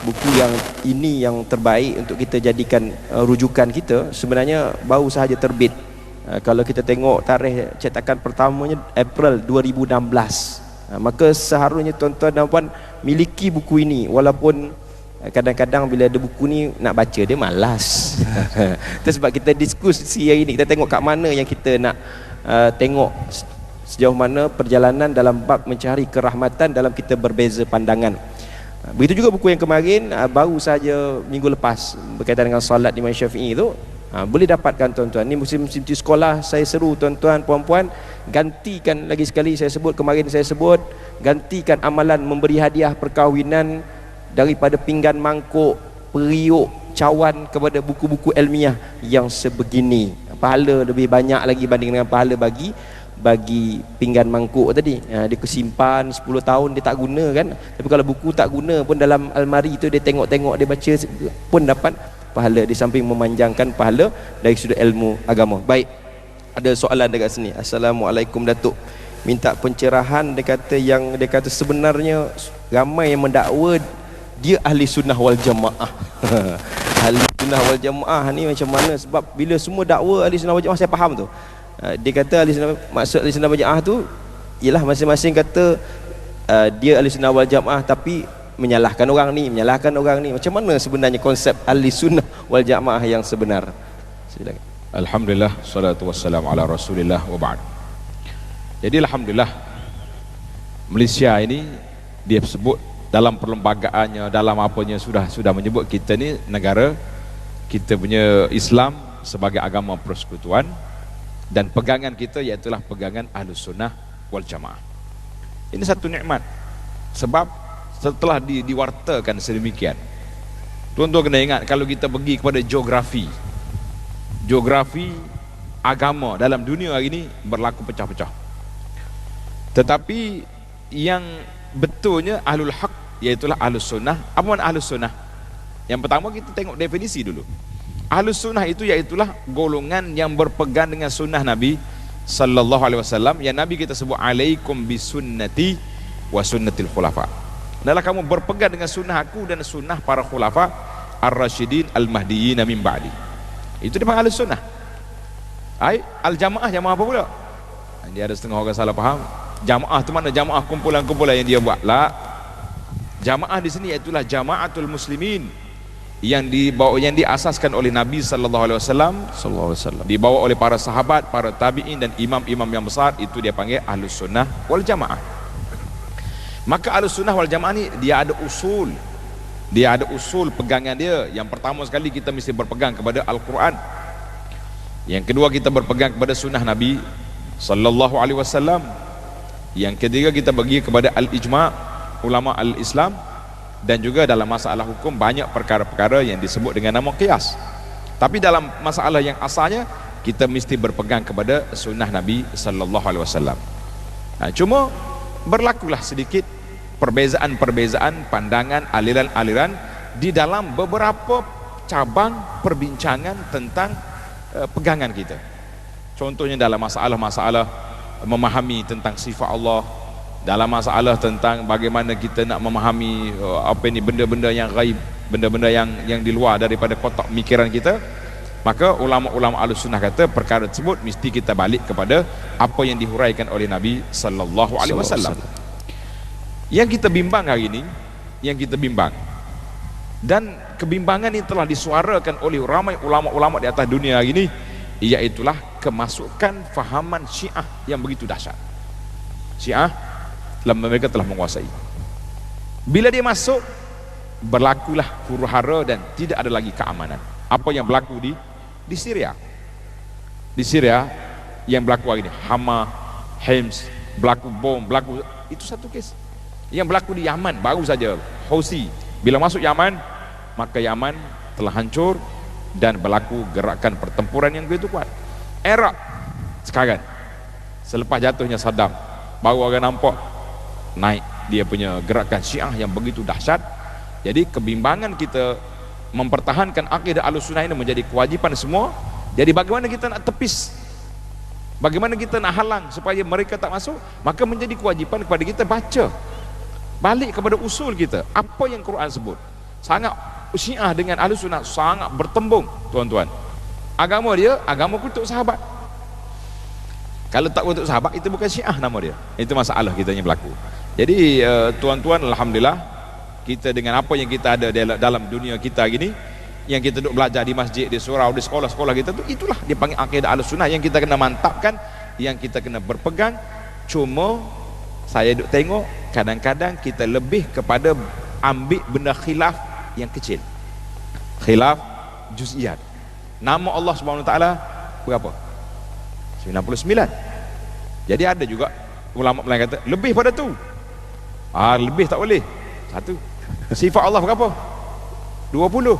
buku yang ini yang terbaik untuk kita jadikan rujukan kita. Sebenarnya baru sahaja terbit. Kalau kita tengok tarikh cetakan pertamanya April 2016. Maka seharusnya tuan-tuan dan puan miliki buku ini, walaupun kadang-kadang bila ada buku ni nak baca dia malas. Itu sebab kita diskusi hari ni, kita tengok kat mana yang kita nak tengok sejauh mana perjalanan dalam bab mencari kerahmatan dalam kita berbeza pandangan. Begitu juga buku yang kemarin baru saja minggu lepas berkaitan dengan solat Imam Syafi'i itu, boleh dapatkan tuan-tuan. Ni musim-musim sekolah, saya seru tuan-tuan puan-puan, gantikan lagi sekali, saya sebut kemarin, saya sebut gantikan amalan memberi hadiah perkahwinan daripada pinggan mangkuk, periuk, cawan kepada buku-buku ilmiah yang sebegini. Pahala lebih banyak lagi banding dengan pahala bagi pinggan mangkuk tadi. Dia kesimpan 10 tahun dia tak guna kan. Tapi kalau buku tak guna pun dalam almari tu dia tengok-tengok, dia baca pun dapat pahala, di samping memanjangkan pahala dari sudut ilmu agama. Baik, ada soalan dekat sini. Assalamualaikum Datuk, minta pencerahan. Dia kata sebenarnya ramai yang mendakwa dia ahli sunnah wal jamaah. Ahli sunnah wal jamaah ni macam mana? Sebab bila semua dakwa ahli sunnah wal jamaah, saya faham tu. Dia kata maksud ahli sunnah wal jamaah tu ialah masing-masing kata dia ahli sunnah wal jamaah tapi menyalahkan orang ni, menyalahkan orang ni. Macam mana sebenarnya konsep ahli sunnah wal jamaah yang sebenar? Silakan. Alhamdulillah, salatu wassalamu ala Rasulillah wa ba'd. Jadi alhamdulillah, Malaysia ini dia sebut dalam perlembagaannya, dalam apanya sudah menyebut kita ni negara, kita punya Islam sebagai agama persekutuan, dan pegangan kita iaitulah pegangan Ahlus Sunnah wal Jamaah. Ini satu nikmat, sebab setelah diwartakan sedemikian, tuan-tuan kena ingat, kalau kita pergi kepada geografi agama dalam dunia hari ini berlaku pecah-pecah. Tetapi yang betulnya Ahlul Haq iaitulah Ahlus Sunnah. Apa makna Ahlus Sunnah? Yang pertama kita tengok definisi dulu. Ahlus Sunnah itu iaitulah golongan yang berpegang dengan sunnah Nabi sallallahu alaihi wasallam, yang Nabi kita sebut alaikum bisunnati wa sunnatil khulafa. Adalah kamu berpegang dengan sunnah aku dan sunnah para khulafa ar-rasyidin al-mahdiyyin min ba'di. Itu dipanggil Ahlus Sunnah. Al-jamaah, jamaah apa pula? Dia ada setengah orang salah faham. Jamaah tu mana? Jamaah kumpulan-kumpulan yang dia buat. La. Jamaah di sini iaitulah jamaatul muslimin yang diasaskan oleh Nabi sallallahu alaihi wasallam, dibawa oleh para sahabat, para tabi'in dan imam-imam yang besar. Itu dia panggil Ahlus Sunnah wal Jamaah. Maka Ahlus Sunnah wal Jamaah ni dia ada usul. Dia ada usul pegangan dia. Yang pertama sekali kita mesti berpegang kepada Al-Quran. Yang kedua kita berpegang kepada sunnah Nabi sallallahu alaihi wasallam. Yang ketiga kita bagi kepada al-ijma' ulama al-Islam, dan juga dalam masalah hukum banyak perkara-perkara yang disebut dengan nama qiyas. Tapi dalam masalah yang asalnya kita mesti berpegang kepada sunnah Nabi sallallahu alaihi wasallam. Cuma berlakulah sedikit perbezaan-perbezaan pandangan, aliran-aliran di dalam beberapa cabang perbincangan tentang pegangan kita. Contohnya dalam masalah-masalah memahami tentang sifat Allah, dalam masalah tentang bagaimana kita nak memahami benda-benda yang gaib, benda-benda yang di luar daripada kotak mikiran kita, maka ulama-ulama Ahlussunnah kata perkara tersebut mesti kita balik kepada apa yang dihuraikan oleh Nabi sallallahu alaihi wasallam. Yang kita bimbang hari ini, dan kebimbangan ini telah disuarakan oleh ramai ulama-ulama di atas dunia hari ini, iaitulah kemasukan fahaman Syiah yang begitu dahsyat. Syiah mereka telah menguasai. Bila dia masuk, berlakulah huru-hara dan tidak ada lagi keamanan. Apa yang berlaku di Syria? Di Syria yang berlaku hari ini, Hama, Hims, berlaku bom, itu satu kes. Yang berlaku di Yaman baru saja, Houthi. Bila masuk Yaman, maka Yaman telah hancur dan berlaku gerakan pertempuran yang begitu kuat. Iraq sekarang, selepas jatuhnya Saddam, baru orang nampak naik dia punya gerakan Syiah yang begitu dahsyat. Jadi kebimbangan kita mempertahankan akidah Ahlussunnah ini menjadi kewajipan semua. Jadi bagaimana kita nak tepis, bagaimana kita nak halang supaya mereka tak masuk, maka menjadi kewajipan kepada kita baca balik kepada usul kita, apa yang Quran sebut. Sangat Syiah dengan Ahlussunnah sangat bertembung, tuan-tuan. Agama dia, agama kutuk sahabat. Kalau tak kutuk sahabat, itu bukan Syiah nama dia. Itu masalah kita yang berlaku. Jadi tuan-tuan, alhamdulillah, kita dengan apa yang kita ada dalam dunia kita gini, yang kita duduk belajar di masjid, di surau, di sekolah-sekolah kita tu, itulah dipanggil akidah Ahlussunnah yang kita kena mantapkan, yang kita kena berpegang. Cuma saya duduk tengok, kadang-kadang kita lebih kepada ambil benda khilaf yang kecil, khilaf juz'iyat. Nama Allah Subhanahu Wa Taala berapa? 99. Jadi ada juga ulama yang kata lebih pada tu. Lebih tak boleh. Satu. Sifat Allah berapa? 20.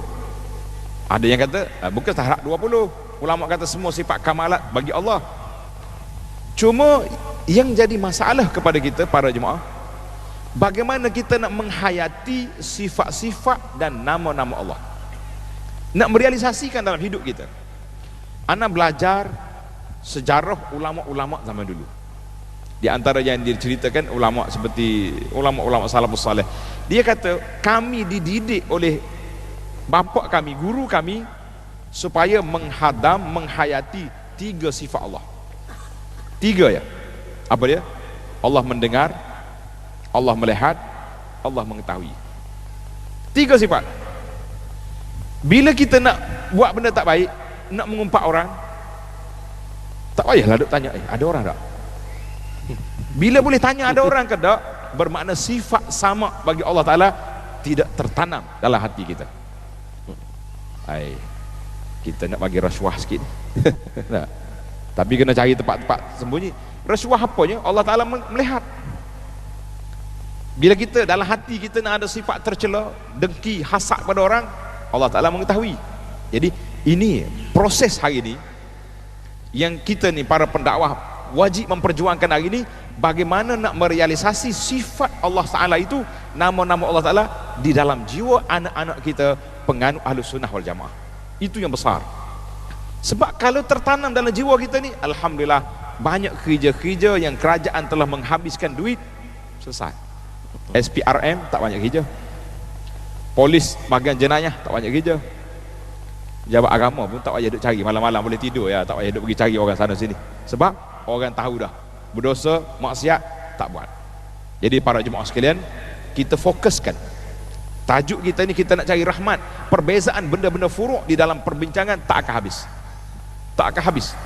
Ada yang kata bukan setahrak 20. Ulama kata semua sifat kamalat bagi Allah. Cuma yang jadi masalah kepada kita para jemaah, bagaimana kita nak menghayati sifat-sifat dan nama-nama Allah, nak merealisasikan dalam hidup kita. Ana belajar sejarah ulama-ulama zaman dulu. Di antara yang diceritakan ulama seperti ulama-ulama salafus saleh, dia kata kami dididik oleh bapa kami, guru kami, supaya menghayati 3 sifat Allah. 3 ya. Apa dia? Allah mendengar, Allah melihat, Allah mengetahui. 3 sifat. Bila kita nak buat benda tak baik, nak mengumpat orang, tak payahlah duk tanya, ada orang tak? Bila boleh tanya ada orang ke tak, bermakna sifat sama bagi Allah Ta'ala tidak tertanam dalam hati kita. Kita nak bagi rasuah sikit. Nah, tapi kena cari tempat-tempat sembunyi. Rasuah apanya? Allah Ta'ala melihat. Bila kita dalam hati kita nak ada sifat tercela, dengki, hasad pada orang, Allah Ta'ala mengetahui. Jadi ini proses hari ini yang kita ni para pendakwah wajib memperjuangkan hari ini, bagaimana nak merealisasi sifat Allah Ta'ala itu, nama-nama Allah Ta'ala di dalam jiwa anak-anak kita penganut Ahlussunnah wal Jamaah. Itu yang besar. Sebab kalau tertanam dalam jiwa kita ni, alhamdulillah, banyak kerja-kerja yang kerajaan telah menghabiskan duit, selesai. SPRM tak banyak kerja, polis bahagian jenayah tak banyak kerja, pejabat agama pun tak payah duk cari, malam-malam boleh tidur ya, tak payah duk pergi cari orang sana sini, sebab orang tahu dah berdosa, maksiat, tak buat. Jadi para jemaah sekalian, kita fokuskan tajuk kita ni, kita nak cari rahmat. Perbezaan benda-benda furuk di dalam perbincangan tak akan habis, tak akan habis.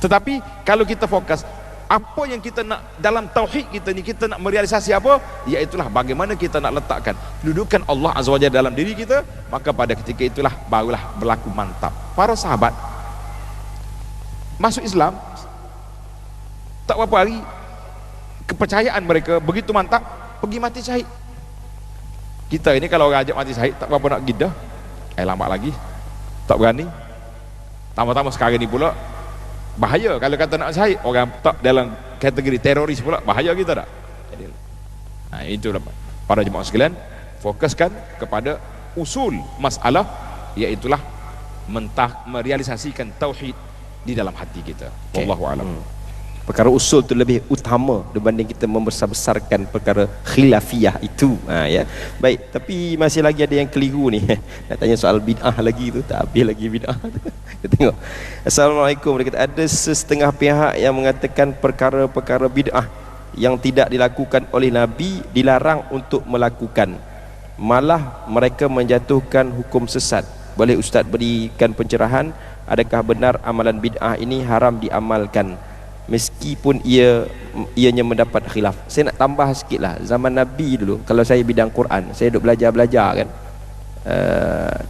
Tetapi kalau kita fokus apa yang kita nak dalam tauhid kita ni, kita nak merealisasi apa, iaitulah bagaimana kita nak letakkan kedudukan Allah Azza wa Jalla dalam diri kita, maka pada ketika itulah barulah berlaku mantap. Para sahabat masuk Islam tak berapa hari, kepercayaan mereka begitu mantap, pergi mati syahid. Kita ini kalau orang ajak mati syahid tak berapa nak gidah, lambat lagi, tak berani. Tambah-tambah sekarang ni pula bahaya kalau kata nak syahid, orang tak dalam kategori teroris pula, bahaya kita tak? Jadi, itulah para jemaah sekalian, fokuskan kepada usul masalah, iaitulah merealisasikan tauhid di dalam hati kita. Wallahu a'lam. Perkara usul tu lebih utama dibanding kita membesar-besarkan perkara khilafiyah itu. Ya. Baik, tapi masih lagi ada yang keliru ni. Nak tanya soal bid'ah lagi tu, tak habis lagi bid'ah. Kita tengok. Assalamualaikum. Dia kata ada setengah pihak yang mengatakan perkara-perkara bid'ah yang tidak dilakukan oleh Nabi dilarang untuk melakukan. Malah mereka menjatuhkan hukum sesat. Boleh Ustaz berikan pencerahan, adakah benar amalan bid'ah ini haram diamalkan meskipun ianya mendapat khilaf? Saya nak tambah sikit lah, zaman Nabi dulu, kalau saya bidang Quran, saya duk belajar kan,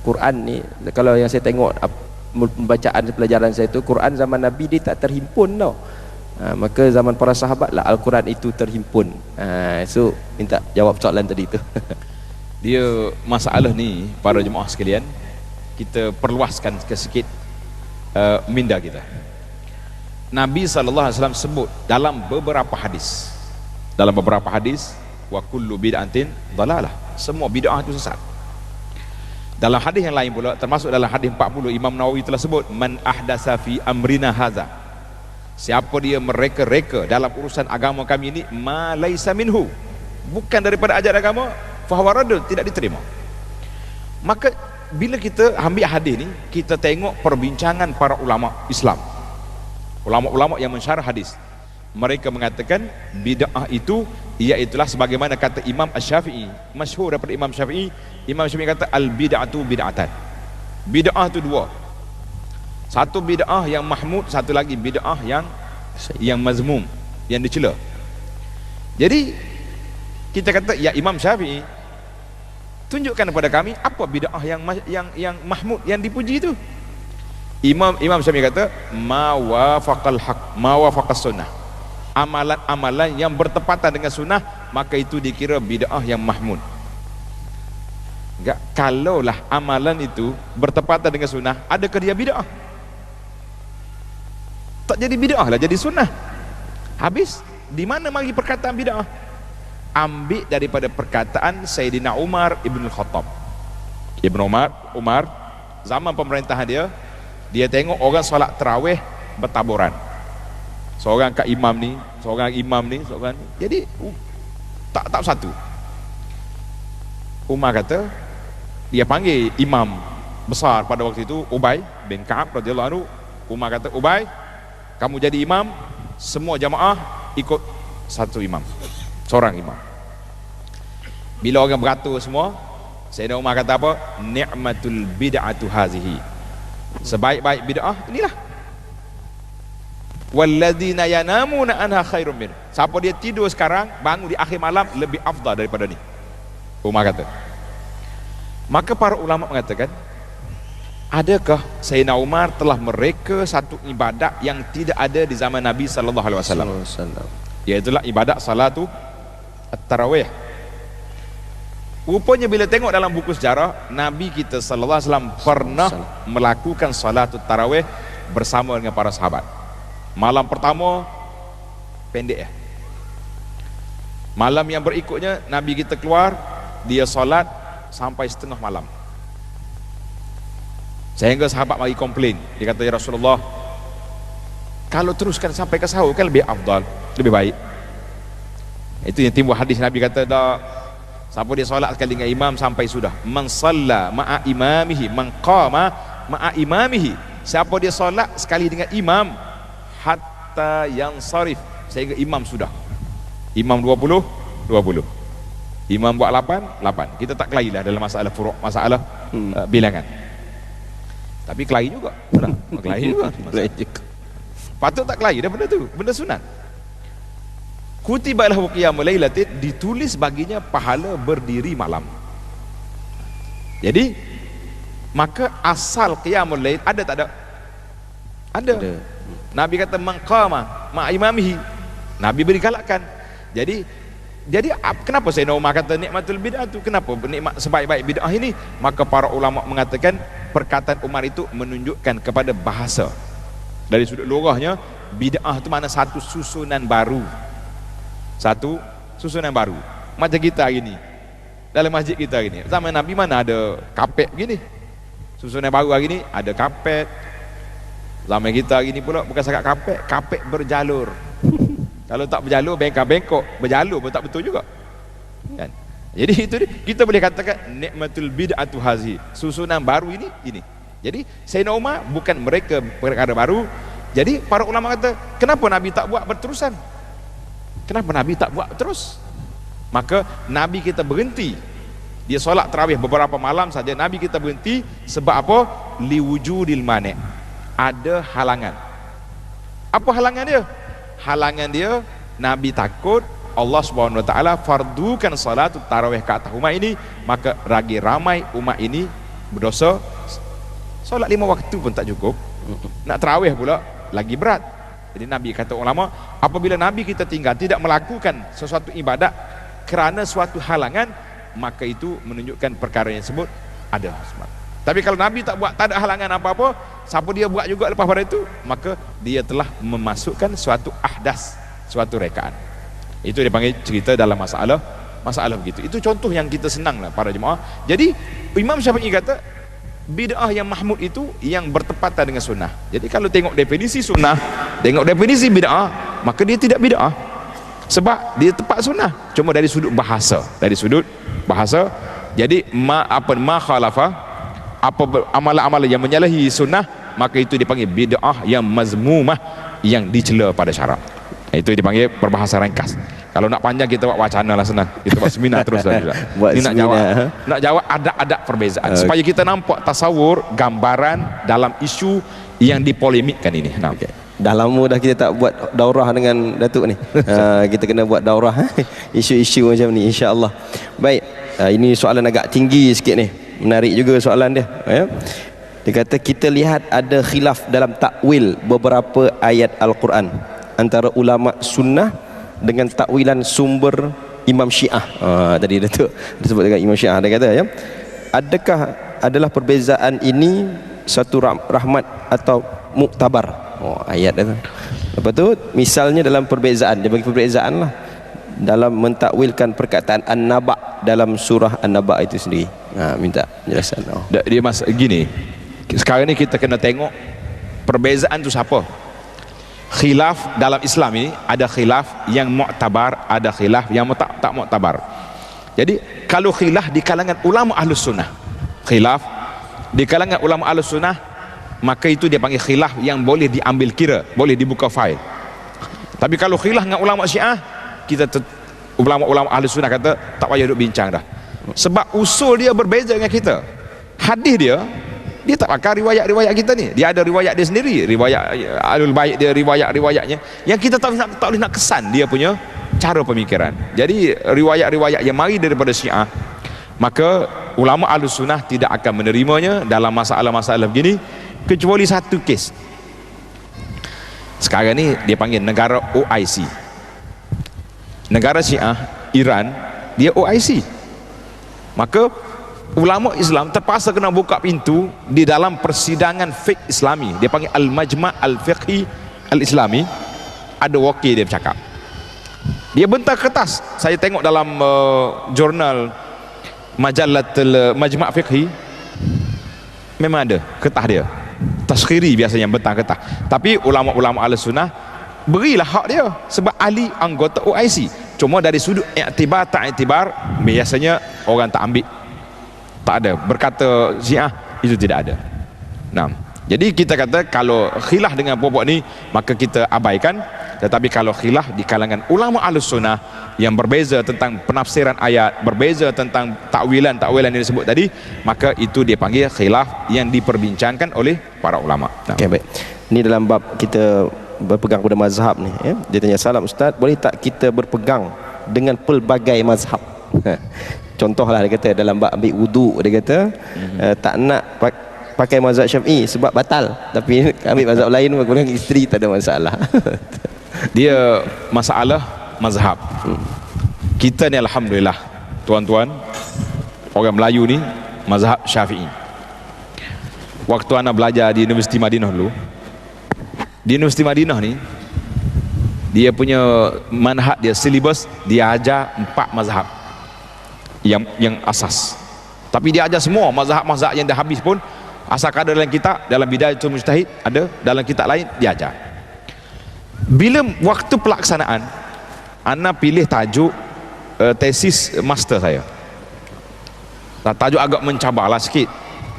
Quran ni kalau yang saya tengok bacaan pelajaran saya tu, Quran zaman Nabi dia tak terhimpun tau. Maka zaman para sahabat lah Al-Quran itu terhimpun. So minta jawab soalan tadi tu. Dia masalah ni para jemaah sekalian, kita perluaskan sikit minda kita. Nabi SAW sebut dalam beberapa hadis, wa kullu bid'atin dalalah, semua bid'ah itu sesat. Dalam hadis yang lain pula, termasuk dalam hadis 40, Imam Nawawi telah sebut, man ahdasa fi amrina hadza, siapa dia mereka-reka dalam urusan agama kami ini, ma laisa minhu, bukan daripada ajaran agama, fahuwa radd, tidak diterima. Maka bila kita ambil hadis ni, kita tengok perbincangan para ulama Islam, ulama-ulama yang mensyarah hadis. Mereka mengatakan bid'ah itu iaitulah sebagaimana kata Imam Asy-Syafi'i, masyhur daripada Imam Syafi'i. Imam Syafi'i kata al bid'atu bid'atan. Bid'ah itu dua. Satu bid'ah yang mahmud, satu lagi bid'ah yang mazmum, yang dicela. Jadi kita kata, ya Imam Syafi'i, tunjukkan kepada kami apa bid'ah yang mahmud, yang dipuji itu. Imam Syafi'i kata, ma wafaqal haq, ma wafaqas sunnah, amalan-amalan yang bertepatan dengan sunnah, maka itu dikira bid'ah yang mahmud. Enggak, kalaulah amalan itu bertepatan dengan sunnah, adakah dia bid'ah? Tak jadi bid'ah lah, jadi sunnah. Habis, di mana mari perkataan bid'ah? Ambil daripada perkataan Sayyidina Umar Ibn Khattab. Ibn Umar zaman pemerintahan dia tengok orang solat tarawih bertaburan, seorang kat imam ni, seorang ni. Jadi tak satu. Umar kata, dia panggil imam besar pada waktu itu, Ubay bin Ka'ab radhiyallahu anhu. Umar kata, Ubay, kamu jadi imam, semua jamaah ikut satu imam, seorang imam. Bila orang beratur semua, Sayyidina Umar kata apa? Ni'matul bid'atu hazihi, sebaik-baik bid'ah inilah. Walladzina yanamuna anha khairum min, siapa dia tidur sekarang, bangun di akhir malam, lebih afdal daripada ni, Umar kata. Maka para ulama mengatakan, adakah Sayyidina Umar telah mereka satu ibadat yang tidak ada di zaman Nabi sallallahu alaihi wasallam, iaitulah ibadat salatu at-tarawih. Rupanya bila tengok dalam buku sejarah, Nabi kita sallallahu alaihi wasallam pernah melakukan salatut tarawih bersama dengan para sahabat. Malam pertama pendek, malam yang berikutnya Nabi kita keluar, dia solat sampai setengah malam, sehingga sahabat mari komplain. Dia kata, ya Rasulullah, kalau teruskan sampai ke sahur kan lebih afdal, lebih baik. Itu yang timbul hadis Nabi kata, siapa dia solat sekali dengan imam sampai sudah, man shalla ma'a imamihi, man qama ma'a imamihi, siapa dia solat sekali dengan imam hatta yansarif, sehingga imam sudah. Imam 20, imam buat 8. Kita tak kelahi lah dalam masalah furu', masalah bilangan. Tapi kelahi juga. Kelahi juga. Patut tak kelahi dah benda tu, benda sunat. Kutiba lahu qiyamul lailatin, ditulis baginya pahala berdiri malam. Jadi maka asal qiyamul lail ada tak ada? Ada. Nabi kata man qama ma imamihi, Nabi beri galakan. Jadi kenapa Sayyidina Umar kata nikmatul bid'ah tu? Kenapa nikmat sebaik-baik bid'ah ini? Maka para ulama mengatakan perkataan Umar itu menunjukkan kepada bahasa. Dari sudut lughahnya, Bid'ah itu mana satu susunan baru. Satu susunan baru. Macam kita hari ni. Dalam masjid kita hari ni. Zaman Nabi mana ada kapet begini. Susunan baru hari ni ada kapet. Zaman kita hari ni pula bukan sangat kapet, kapet berjalur. Kalau tak berjalur, bengkok-bengkok. Berjalur pun tak betul juga. Kan? Jadi itu kita boleh katakan nikmatul bid'atu hazi. Susunan baru ini. Jadi Sayyidina Umar bukan mereka perkara baru. Jadi para ulama kata, kenapa Nabi tak buat berterusan? Kenapa Nabi tak buat terus? Maka Nabi kita berhenti. Dia solat tarawih beberapa malam saja, Nabi kita berhenti sebab apa? Liwujudil mani'. Ada halangan. Apa halangan dia? Halangan dia Nabi takut Allah Subhanahu wa taala fardukan salat tarawih ke atas umat ini, maka ragi ramai umat ini berdosa. Solat 5 waktu pun tak cukup. Nak tarawih pula lagi berat. Jadi Nabi kata ulama, apabila Nabi kita tinggal tidak melakukan sesuatu ibadat kerana suatu halangan, maka itu menunjukkan perkara yang sebut ada sebab. Tapi kalau Nabi tak buat, tak ada halangan apa-apa, siapa dia buat juga lepas pada itu, maka dia telah memasukkan suatu ahdas, suatu rekaan. Itu dipanggil cerita dalam masalah begitu. Itu contoh yang kita senang lah para jemaah. Jadi Imam Syafi'i kata bid'ah yang mahmud itu yang bertepatan dengan sunnah. Jadi kalau tengok definisi sunnah, tengok definisi bid'ah, maka dia tidak bid'ah sebab dia tepat sunnah. Cuma dari sudut bahasa, jadi ma khalafa, apa amalan-amalan yang menyalahi sunnah, maka itu dipanggil bid'ah yang mazmumah, yang dicela pada syarak. Itu dipanggil perbahasa ringkas. Kalau nak panjang kita buat wacana lah, senang kita buat seminar terus lah. Ini nak jawab adab-adab perbezaan, supaya kita nampak tasawur, gambaran dalam isu yang dipolemikkan ini. Okay. Dah lama dah kita tak buat daurah dengan Datuk ni. Kita kena buat daurah isu-isu macam ni, insya-Allah. Baik, ini soalan agak tinggi sikit ni. Menarik juga soalan dia. Dia kata kita lihat ada khilaf dalam takwil beberapa ayat Al-Quran antara ulama sunnah dengan takwilan sumber Imam Syiah. Tadi Datuk disebut dengan Imam Syiah. Dia kata adakah adalah perbezaan ini satu rahmat atau muktabar? Ayat itu. Lepas tu misalnya dalam perbezaan, dia bagi perbezaan lah dalam mentakwilkan perkataan An-Naba dalam surah An-Naba itu sendiri. Minta penjelasan. Dia mas gini. Sekarang ni kita kena tengok perbezaan tu siapa. Khilaf dalam Islam ini ada khilaf yang mu'tabar, ada khilaf yang tak mu'tabar. Jadi kalau khilaf di kalangan ulama Ahlus Sunnah, khilaf di kalangan ulama Ahlus Sunnah, maka itu dia panggil khilaf yang boleh diambil kira, boleh dibuka file. Tapi kalau khilaf dengan ulama Syiah, kita ulama-ulama Ahlus Sunnah kata tak payah duk bincang dah. Sebab usul dia berbeza dengan kita. Hadis dia tak pakai riwayat-riwayat kita ni. Dia ada riwayat dia sendiri, riwayat Ahlul Bait dia, riwayat-riwayatnya yang kita tak boleh nak kesan dia punya cara pemikiran. Jadi riwayat-riwayat yang mari daripada Syiah, maka ulama Ahlus Sunnah tidak akan menerimanya dalam masalah-masalah begini, kecuali satu kes. Sekarang ni dia panggil negara OIC. Negara Syiah Iran, dia OIC. Maka ulama Islam terpaksa kena buka pintu di dalam persidangan fiqh Islami. Dia panggil Al-Majma' Al-Fiqhi Al-Islami. Ada wakil dia bercakap. Dia bentar kertas. Saya tengok dalam jurnal Majallatul Majma' Fiqhi, memang ada kertas dia. Tashkhiri biasanya bentar kertas. Tapi ulama-ulama Ahlus-Sunnah berilah hak dia sebab ahli anggota OIC. Cuma dari sudut iktibar tak iktibar, biasanya orang tak ambil. Tak ada. Berkata Syiah itu tidak ada. Nah, jadi kita kata kalau khilaf dengan pokok ni, maka kita abaikan. Tetapi kalau khilaf di kalangan ulama Ahlus Sunnah yang berbeza tentang penafsiran ayat, berbeza tentang takwilan yang disebut tadi, maka itu dia panggil khilaf yang diperbincangkan oleh para ulama. Okey, baik. Ini dalam bab kita berpegang pada mazhab ni, ya. Dia tanya, salam Ustaz, boleh tak kita berpegang dengan pelbagai mazhab? Contohlah dia kata dalam bab ambil wuduk, dia kata tak nak pakai mazhab Syafi'i sebab batal, tapi ambil mazhab lain dengan isteri tak ada masalah. Dia masalah mazhab. Kita ni alhamdulillah tuan-tuan, orang Melayu ni mazhab Syafi'i. Waktu anak belajar di Universiti Madinah dulu, di Universiti Madinah ni Dia punya manhaj dia, silibus dia ajar 4 mazhab yang asas. Tapi dia ajar semua mazhab-mazhab yang dah habis pun, asalkan ada dalam kitab, dalam Bidayatul Mujtahid ada, dalam kitab lain dia ajar. Bila waktu pelaksanaan, ana pilih tajuk tesis master saya. Tajuk agak mencabarlah sikit.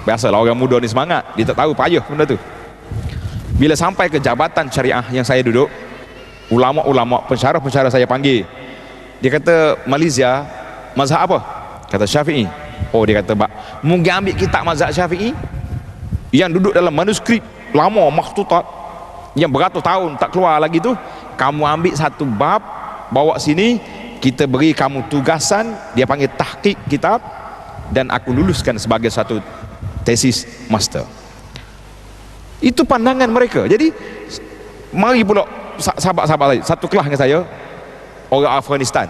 Biasalah orang muda ni semangat, dia tak tahu payah benda tu. Bila sampai ke jabatan syariah yang saya duduk, ulama-ulama pensyarah saya panggil. Dia kata, Malaysia mazhab apa? Kata Syafi'i. Oh, dia kata, "Bak, mungkin ambil kitab mazhab Syafi'i yang duduk dalam manuskrip lama, makhtutat, yang beratus tahun tak keluar lagi tu, kamu ambil satu bab, bawa sini, kita beri kamu tugasan, dia panggil tahqiq kitab, dan aku luluskan sebagai satu tesis master." Itu pandangan mereka. Jadi mari pula sahabat-sahabat saya, satu kelas dengan saya, orang Afghanistan,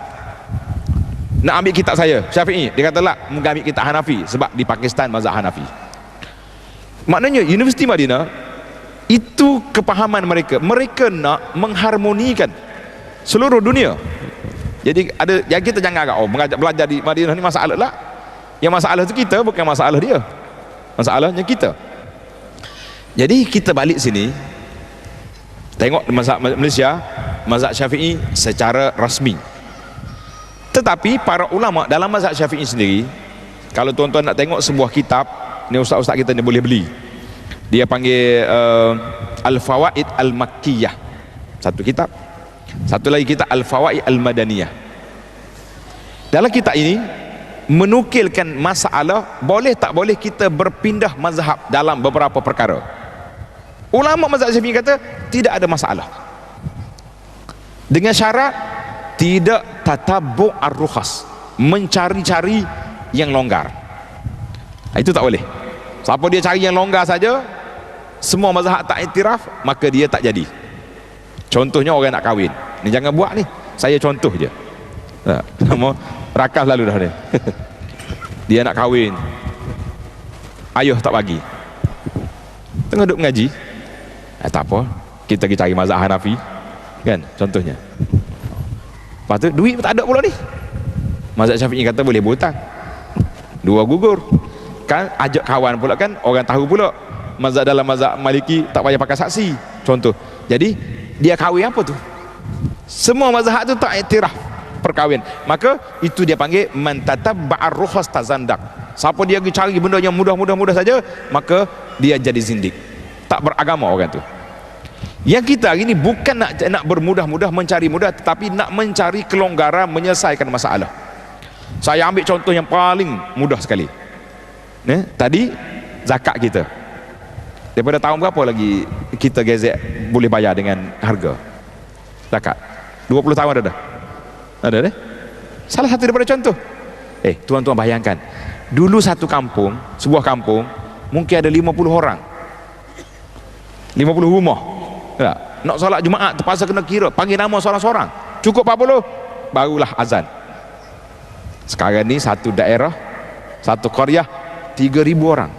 nak ambil kitab saya Syafi'i, dia kata, "Lah, mungkin ambil kitab Hanafi, sebab di Pakistan mazhab Hanafi." Maknanya Universiti Madinah itu kepahaman mereka, mereka nak mengharmonikan seluruh dunia. Jadi ada yang kita jangan agak belajar di Madinah ni masalah lah. Yang masalah tu kita, bukan masalah dia, masalahnya kita. Jadi kita balik sini, tengok mazhab Malaysia, mazhab Syafi'i secara rasmi. Tetapi para ulama dalam mazhab Syafi'i sendiri, kalau tuan-tuan nak tengok sebuah kitab, ni ustaz-ustaz kita ni boleh beli. Dia panggil Al-Fawaid Al-Makkiyah, satu kitab. Satu lagi kitab Al-Fawaid Al-Madaniyah. Dalam kitab ini menukilkan masalah boleh tak boleh kita berpindah mazhab dalam beberapa perkara. Ulama mazhab Syafi'i kata tidak ada masalah, dengan syarat tidak tatabbu' ar-rukhas, mencari-cari yang longgar. Itu tak boleh. Siapa dia cari yang longgar saja, semua mazhab tak iktiraf, maka dia tak jadi. Contohnya orang nak kahwin ni, jangan buat ni, saya contoh je. Nama rakas lalu dah ni. Dia nak kahwin, ayah tak bagi, tengah duduk mengaji, tak apa, kita pergi cari mazhab Hanafi kan, contohnya. Lepas tu duit pun tak ada pula ni, mazhab Syafi'i kata boleh berhutang, dua gugur kan, ajak kawan pula kan, orang tahu pula mazhab dalam mazhab Maliki tak payah pakai saksi, contoh. Jadi dia kahwin apa tu, semua mazhab tu tak iktiraf perkahwin, maka itu dia panggil man tatabba'ar rukhas tazandak. Siapa dia pergi cari benda yang mudah saja, maka dia jadi zindik, tak beragama orang tu. Yang kita hari ni bukan nak bermudah-mudah mencari mudah, tetapi nak mencari kelonggaran menyelesaikan masalah. Saya ambil contoh yang paling mudah sekali. Tadi zakat kita, daripada tahun berapa lagi kita gezek boleh bayar dengan harga zakat? 20 tahun ada dah? Ada deh. Salah satu daripada contoh. Tuan-tuan bayangkan, dulu satu kampung, sebuah kampung mungkin ada 50 orang, 50 rumah. Nak solat Jumaat terpaksa kena kira, panggil nama seorang-seorang, cukup 40 barulah azan. Sekarang ni satu daerah, satu qaryah 3,000 orang.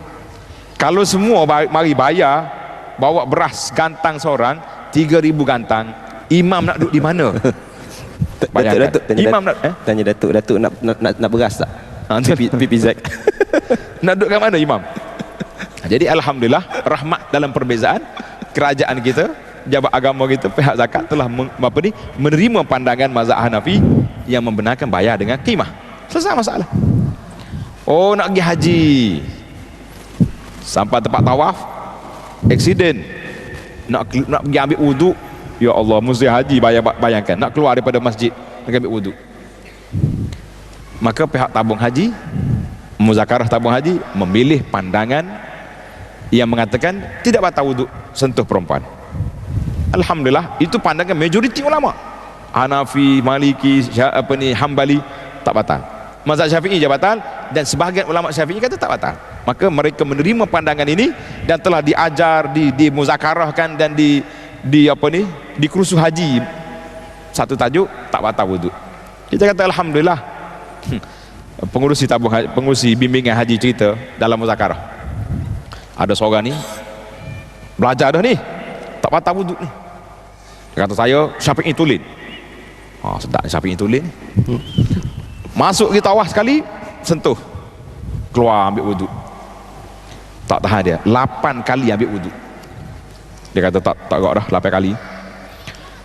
Kalau semua mari bayar, bawa beras gantang seorang, 3,000 gantang, imam nak duduk di mana? Datuk, imam tanya Datuk nak beras tak? PPZ. Nak duduk kat mana imam? Jadi alhamdulillah, rahmat dalam perbezaan, kerajaan kita, jabat agama kita, pihak zakat telah menerima pandangan mazhab Hanafi yang membenarkan bayar dengan qimah. Selesai masalah. Oh, nak pergi haji, sampai tempat tawaf, aksiden, nak pergi ambil wuduk, ya Allah, mesti haji, bayangkan nak keluar daripada masjid nak ambil wuduk. Maka pihak tabung haji, muzakarah tabung haji, memilih pandangan yang mengatakan tidak batal wuduk sentuh perempuan. Alhamdulillah, itu pandangan majoriti ulama. Hanafi, Maliki, Hambali tak batal. Mazhab Syafi'i je batal, dan sebahagian ulama Syafi'i kata tak batal. Maka mereka menerima pandangan ini dan telah diajar, dimuzakarahkan dan di kursus haji, satu tajuk tak batal wuduk. Kita kata alhamdulillah. Pengurusi bimbingan haji cerita dalam muzakarah, ada seorang ni belajar dah ni, tak batal wuduk ni, Kata saya, Syafi'i tulen. Sedap Syafi'i tulen. Masuk di tawaf sekali, sentuh. Keluar ambil wuduk. Tak tahan dia. 8 kali ambil wuduk. Dia kata tak dah 8 kali.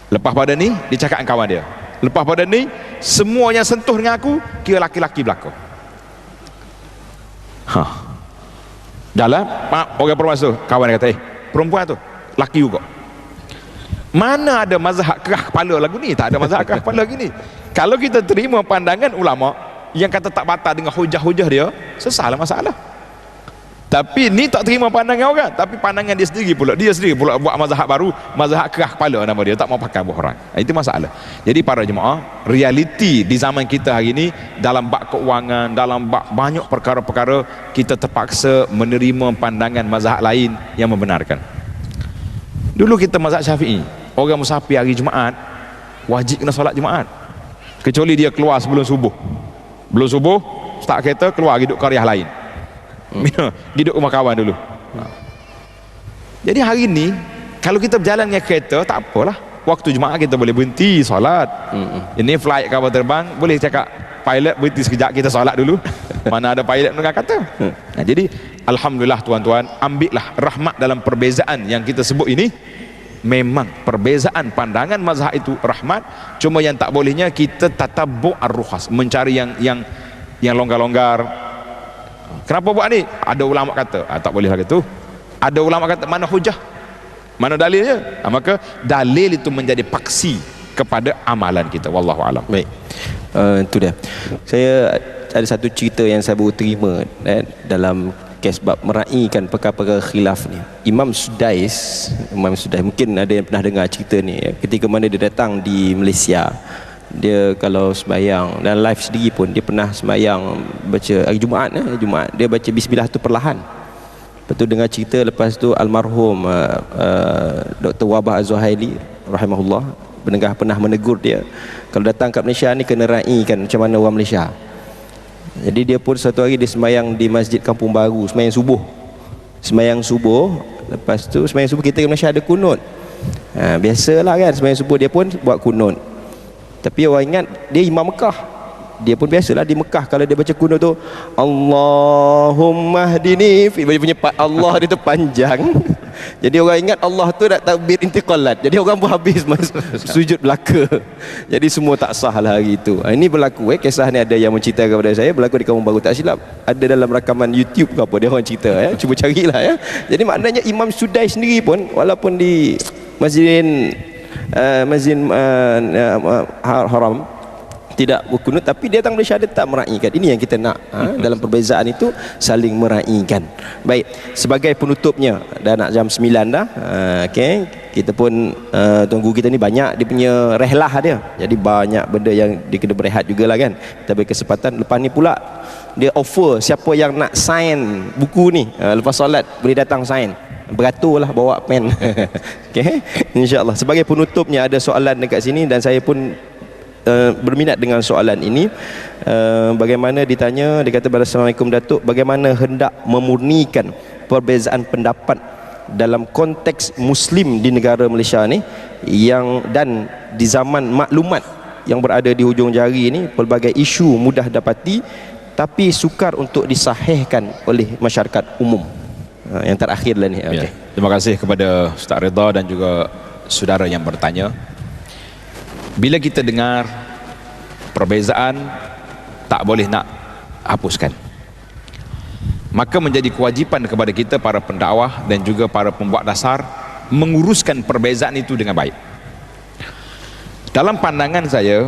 Lepas pada ni, dia cakap dengan kawan dia. Lepas pada ni, semua yang sentuh dengan aku, kira laki-laki belakang. Jalan, orang perempuan tu, kawan dia kata, perempuan tu, laki juga. Mana ada mazhab kerah kepala lagu ni? Tak ada mazhab kerah kepala lagi ni. Kalau kita terima pandangan ulama yang kata tak batal dengan hujah-hujah dia, sesalah masalah. Tapi ni tak terima pandangan orang, tapi pandangan dia sendiri pula. Dia sendiri pula buat mazhab baru, mazhab kerah kepala nama dia, tak mau pakai buah orang. Itu masalah. Jadi para jemaah, realiti di zaman kita hari ini, dalam bab keuangan, dalam bab banyak perkara-perkara, kita terpaksa menerima pandangan mazhab lain yang membenarkan. Dulu kita mazhab Syafi'i, orang musafir hari Jumaat wajib kena solat Jumaat, kecuali dia keluar sebelum subuh. Belum subuh, start kereta, keluar hidup qaryah lain. Hidup rumah kawan dulu. Jadi hari ni kalau kita berjalan dengan kereta, tak apalah, waktu Jumaat kita boleh berhenti solat. Ini flight kapal terbang, boleh cakap pilot berhenti sekejap, kita solat dulu. Mana ada pilot dengar kata. Jadi alhamdulillah tuan-tuan, ambillah rahmat dalam perbezaan yang kita sebut ini. Memang perbezaan pandangan mazhab itu rahmat, cuma yang tak bolehnya kita tatabu' ar-rukhas, mencari yang longgar-longgar. Kenapa buat ni? Ada ulama kata, tak boleh lagi tu. Ada ulama kata, mana hujah? Mana dalilnya? Maka dalil itu menjadi paksi kepada amalan kita. Wallahu alam. Baik. Itu dia. Saya ada satu cerita yang saya baru terima dalam kes bab meraihkan perkara-perkara khilaf ni. Imam Sudais mungkin ada yang pernah dengar cerita ni, ketika mana dia datang di Malaysia, dia kalau sembahyang dan live sendiri pun dia pernah sembahyang baca hari Jumaat, dia baca bismillah tu perlahan. Lepas tu dengar cerita, lepas tu almarhum Dr. Wabah Az-Zuhaili rahimahullah pernah menegur dia, kalau datang kat Malaysia ni kena raikan macam mana orang Malaysia. Jadi dia pun satu hari dia sembahyang di Masjid Kampung Baru, sembahyang subuh, lepas tu sembahyang subuh kita di Malaysia ada kunut. Biasalah kan, sembahyang subuh dia pun buat kunut. Tapi orang ingat dia Imam Mekah, dia pun biasalah di Mekah kalau dia baca kunut tu, Allahumma hdini fi, dia punya Allah dia tu panjang. Jadi orang ingat Allah tu nak takbir intiqalat, jadi orang pun habis sujud belaka. Jadi semua tak sah lah hari itu. Ini berlaku, kisah ni ada yang mencerita kepada saya, berlaku di Kampung Baru, tak silap ada dalam rakaman YouTube ke apa, dia orang cerita, cuba carilah ya. Jadi maknanya Imam Sudais sendiri pun walaupun di Masjid Haram tidak berkunut, tapi dia datang Malaysia dia tak meraihkan. Ini yang kita nak, dalam perbezaan itu saling meraihkan. Baik, sebagai penutupnya dah nak jam 9 dah. Okey, kita pun tunggu kita ni banyak dia punya rehlah dia. Jadi banyak benda yang dia kena berehat jugalah kan. Kita beri kesempatan lepas ni pula dia offer siapa yang nak sign buku ni, lepas solat boleh datang sign. Beraturlah bawa pen. Okey, insya-Allah. Sebagai penutupnya ada soalan dekat sini dan saya pun berminat dengan soalan ini. Bagaimana ditanya, dia kata, Assalamualaikum Datuk, bagaimana hendak memurnikan perbezaan pendapat dalam konteks Muslim di negara Malaysia ni, dan di zaman maklumat yang berada di hujung jari ini, pelbagai isu mudah dapati tapi sukar untuk disahihkan oleh masyarakat umum. Yang terakhir lah ni. Okay. Terima kasih kepada Ustaz Ridha dan juga saudara yang bertanya. Bila kita dengar perbezaan, tak boleh nak hapuskan. Maka menjadi kewajipan kepada kita para pendakwah dan juga para pembuat dasar menguruskan perbezaan itu dengan baik. Dalam pandangan saya,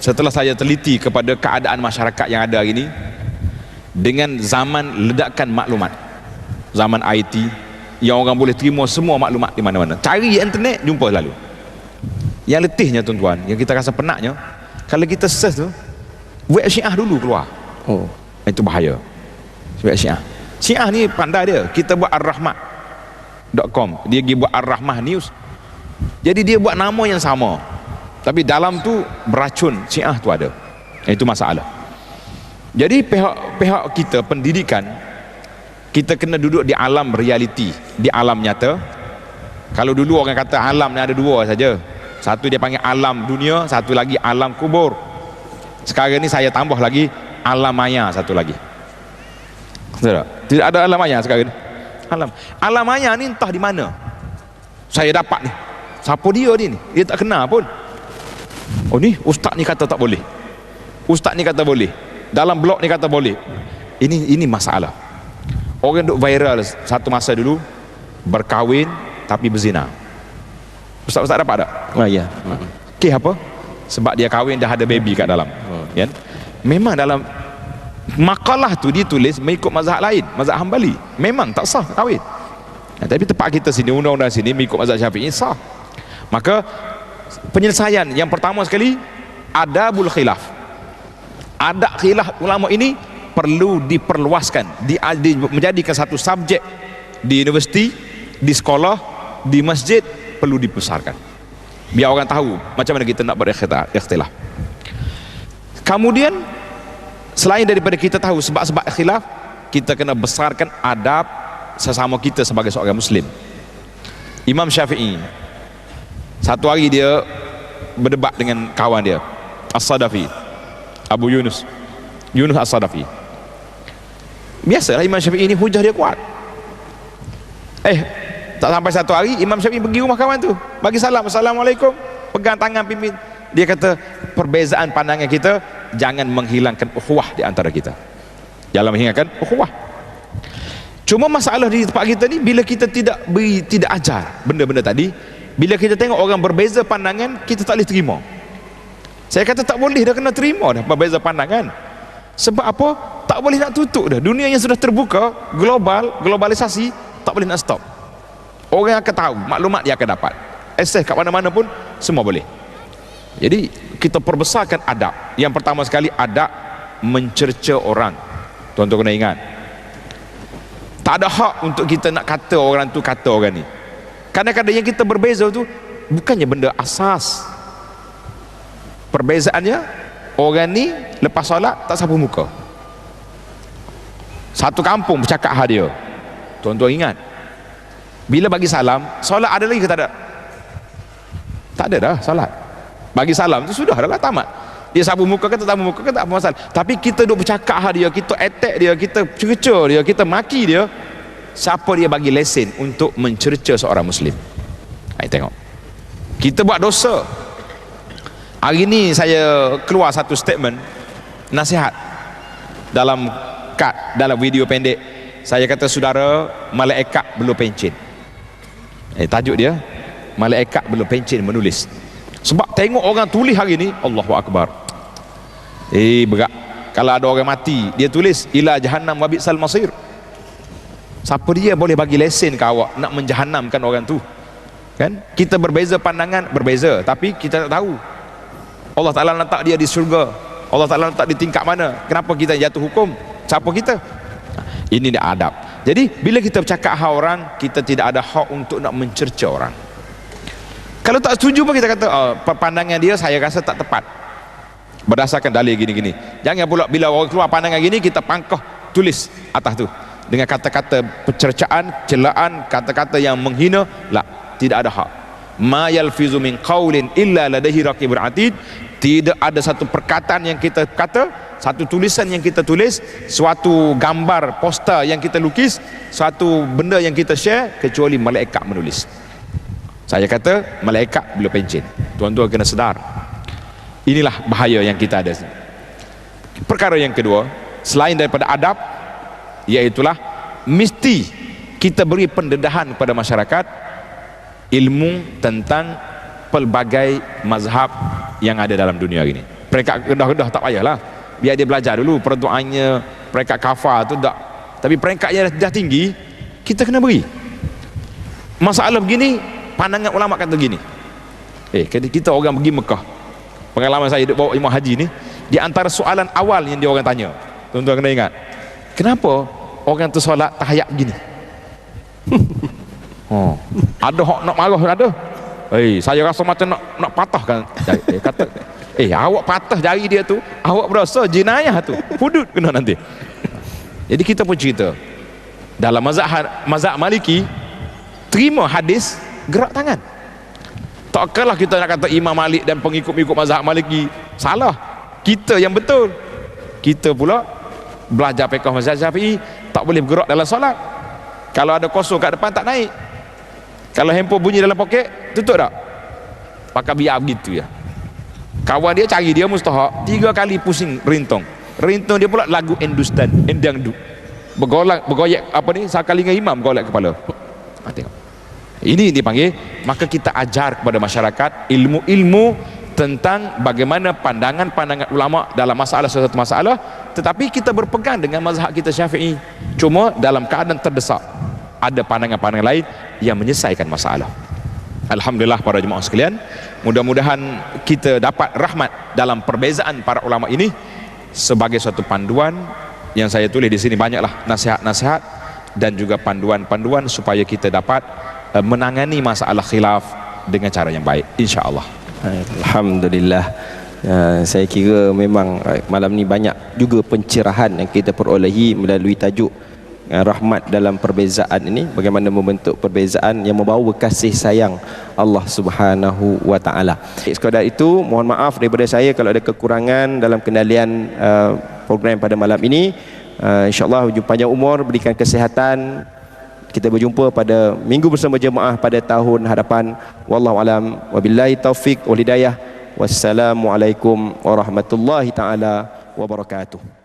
setelah saya teliti kepada keadaan masyarakat yang ada hari ini, dengan zaman ledakan maklumat, zaman IT yang orang boleh terima semua maklumat di mana-mana, cari internet jumpa selalu. Yang letihnya tuan-tuan, yang kita rasa penatnya, kalau kita search tu web Syiah dulu keluar. Itu bahaya. Web Syiah ni pandai dia. Kita buat arrahmah.com, dia pergi buat Ar-Rahmah News. Jadi dia buat nama yang sama, tapi dalam tu beracun Syiah tu ada. Itu masalah. Jadi pihak kita pendidikan, kita kena duduk di alam realiti, di alam nyata. Kalau dulu orang kata alam ni ada dua saja, Satu dia panggil alam dunia, satu lagi alam kubur. Sekarang ni saya tambah lagi alam maya satu lagi. Tidak ada alam maya sekarang ni. Alam maya ni entah di mana saya dapat ni. Siapa dia ni? Dia tak kenal pun. Oh ni ustaz ni kata tak boleh. Ustaz ni kata boleh. Dalam blog ni kata boleh. Ini masalah. Orang duk viral satu masa dulu berkahwin tapi berzina. Ustaz dapat tak? Oh ya. Okey apa? Sebab dia kahwin dah ada baby kat dalam. Kan? Memang dalam makalah tu ditulis mengikut mazhab lain, mazhab Hambali. Memang tak sah kahwin. Tapi tempat kita sini, undang-undang sini mengikut mazhab Syafi'i sah. Maka penyelesaian yang pertama sekali, adabul khilaf. Adab khilaf ulama ini perlu diperluaskan, menjadikan satu subjek di universiti, di sekolah, di masjid, perlu dibesarkan. Biar orang tahu macam mana kita nak berikhtilaf. Kemudian selain daripada kita tahu sebab-sebab khilaf, kita kena besarkan adab sesama kita sebagai seorang muslim. Imam Syafi'i satu hari dia berdebat dengan kawan dia As-Sadafi, Abu Yunus As-Sadafi. Biasalah Imam Syafi'i ini hujah dia kuat. Tak sampai satu hari Imam Syafi'i pergi rumah kawan tu, bagi salam, assalamualaikum, pegang tangan pimpin. Dia kata perbezaan pandangan kita jangan menghilangkan ukhuwah di antara kita, jangan menghilangkan ukhuwah. Cuma masalah di tempat kita ni, bila kita tidak ajar benda-benda tadi, bila kita tengok orang berbeza pandangan, kita tak boleh terima. Saya kata tak boleh dah, kena terima dah berbeza pandangan. Sebab apa? Tak boleh nak tutup dah. Dunia yang sudah terbuka, globalisasi, tak boleh nak stop. Orang akan tahu, maklumat dia akan dapat, akses kat mana-mana pun semua boleh. Jadi kita perbesarkan adab. Yang pertama sekali, adab mencerca orang. Tuan-tuan kena ingat, tak ada hak untuk kita nak kata orang tu kata orang ni. Kadang-kadang yang kita berbeza tu bukannya benda asas. Perbezaannya, orang ni lepas solat tak sapu muka. Satu kampung bercakap hal dia. Tuan-tuan ingat, bila bagi salam, solat ada lagi ke tak ada? Tak ada dah solat. Bagi salam tu sudah dah lah, tamat. Dia sapu muka ke tak sapu muka ke tak apa masalah. Tapi kita duk bercakap hal dia, kita attack dia, kita cerca dia, kita maki dia. Siapa dia bagi lesen untuk mencerca seorang muslim? Hai, tengok, kita buat dosa. Hari ni saya keluar satu statement nasihat dalam video pendek. Saya kata, saudara, malaikat belum pencen. Tajuk dia, malaikat belum pencen menulis. Sebab tengok orang tulis hari ni, Allahu Akbar, berat. Kalau ada orang mati, dia tulis ila jahannam wa bi'sal masir. Siapa dia boleh bagi lesen ke awak nak menjahannamkan orang tu? Kan? Kita berbeza pandangan, berbeza, tapi kita tak tahu Allah Ta'ala letak dia di syurga, Allah Ta'ala letak di tingkat mana. Kenapa kita jatuh hukum? Siapa kita? Ini dia adab. Jadi bila kita bercakap hak orang, kita tidak ada hak untuk nak mencerca orang. Kalau tak setuju pun kita kata, pandangan dia saya rasa tak tepat berdasarkan dalil gini-gini. Jangan pula bila orang keluar pandangan gini, kita pangkah tulis atas tu dengan kata-kata pencercaan, celaan, kata-kata yang menghina. Tidak ada hak. Ma yalfizu min qaulin illa ladaihi raqibun atid. Tidak ada satu perkataan yang kita kata, satu tulisan yang kita tulis, suatu gambar poster yang kita lukis, suatu benda yang kita share, kecuali malaikat menulis. Saya kata malaikat belum pencen. Tuan-tuan kena sedar, inilah bahaya yang kita ada. Perkara yang kedua, selain daripada adab, iaitulah mesti kita beri pendedahan kepada masyarakat ilmu tentang pelbagai mazhab yang ada dalam dunia ini. Peringkat rendah-rendah tak payahlah, biar dia belajar dulu perdoaannya, peringkat kafar tu tak. Tapi peringkat yang dah tinggi, kita kena beri. Masalah begini, pandangan ulama kata gini. Kita orang pergi Mekah, pengalaman saya duk bawa Imam Haji ni, di antara soalan awal yang dia orang tanya, tuan-tuan kena ingat, kenapa orang tu solat tahiyat gini? Ada hak nak marah, ada. Saya rasa macam nak patahkan. Kata, awak patah jari dia tu, awak berasa jenayah tu, hudud kena nanti. Jadi kita pun cerita, dalam mazhab Maliki, terima hadis gerak tangan. Takkanlah kita nak kata Imam Malik dan pengikut-pengikut mazhab Maliki salah. Kita yang betul. Kita pula belajar fiqh mazhab Syafi'i tak boleh bergerak dalam solat. Kalau ada kosong kat depan tak naik. Kalau handphone bunyi dalam poket, tutup tak? Pakai biar begitu ya. Kawan dia cari dia mustahak, 3 kali pusing rintong. Rintong dia pula lagu Hindustan, Endangdu. Bergoyak apa ni? Sekali dengan imam golek kepala. Tengok. Ini dipanggil, maka kita ajar kepada masyarakat ilmu-ilmu tentang bagaimana pandangan-pandangan ulama dalam masalah sesuatu masalah, tetapi kita berpegang dengan mazhab kita Syafi'i. Cuma dalam keadaan terdesak, ada pandangan-pandangan lain yang menyelesaikan masalah. Alhamdulillah para jemaah sekalian, mudah-mudahan kita dapat rahmat dalam perbezaan para ulama ini sebagai suatu panduan. Yang saya tulis di sini banyaklah nasihat-nasihat dan juga panduan-panduan supaya kita dapat menangani masalah khilaf dengan cara yang baik, insya-Allah. Alhamdulillah. Saya kira memang malam ni banyak juga pencerahan yang kita perolehi melalui tajuk rahmat dalam perbezaan ini, bagaimana membentuk perbezaan yang membawa kasih sayang Allah Subhanahu wa taala. Sekadar itu, mohon maaf daripada saya kalau ada kekurangan dalam kendalian program pada malam ini. InsyaAllah panjang umur, berikan kesihatan. Kita berjumpa pada minggu bersama jemaah pada tahun hadapan. Wallahu alam, wabillahi taufik wal hidayah. Wassalamualaikum warahmatullahi taala wabarakatuh.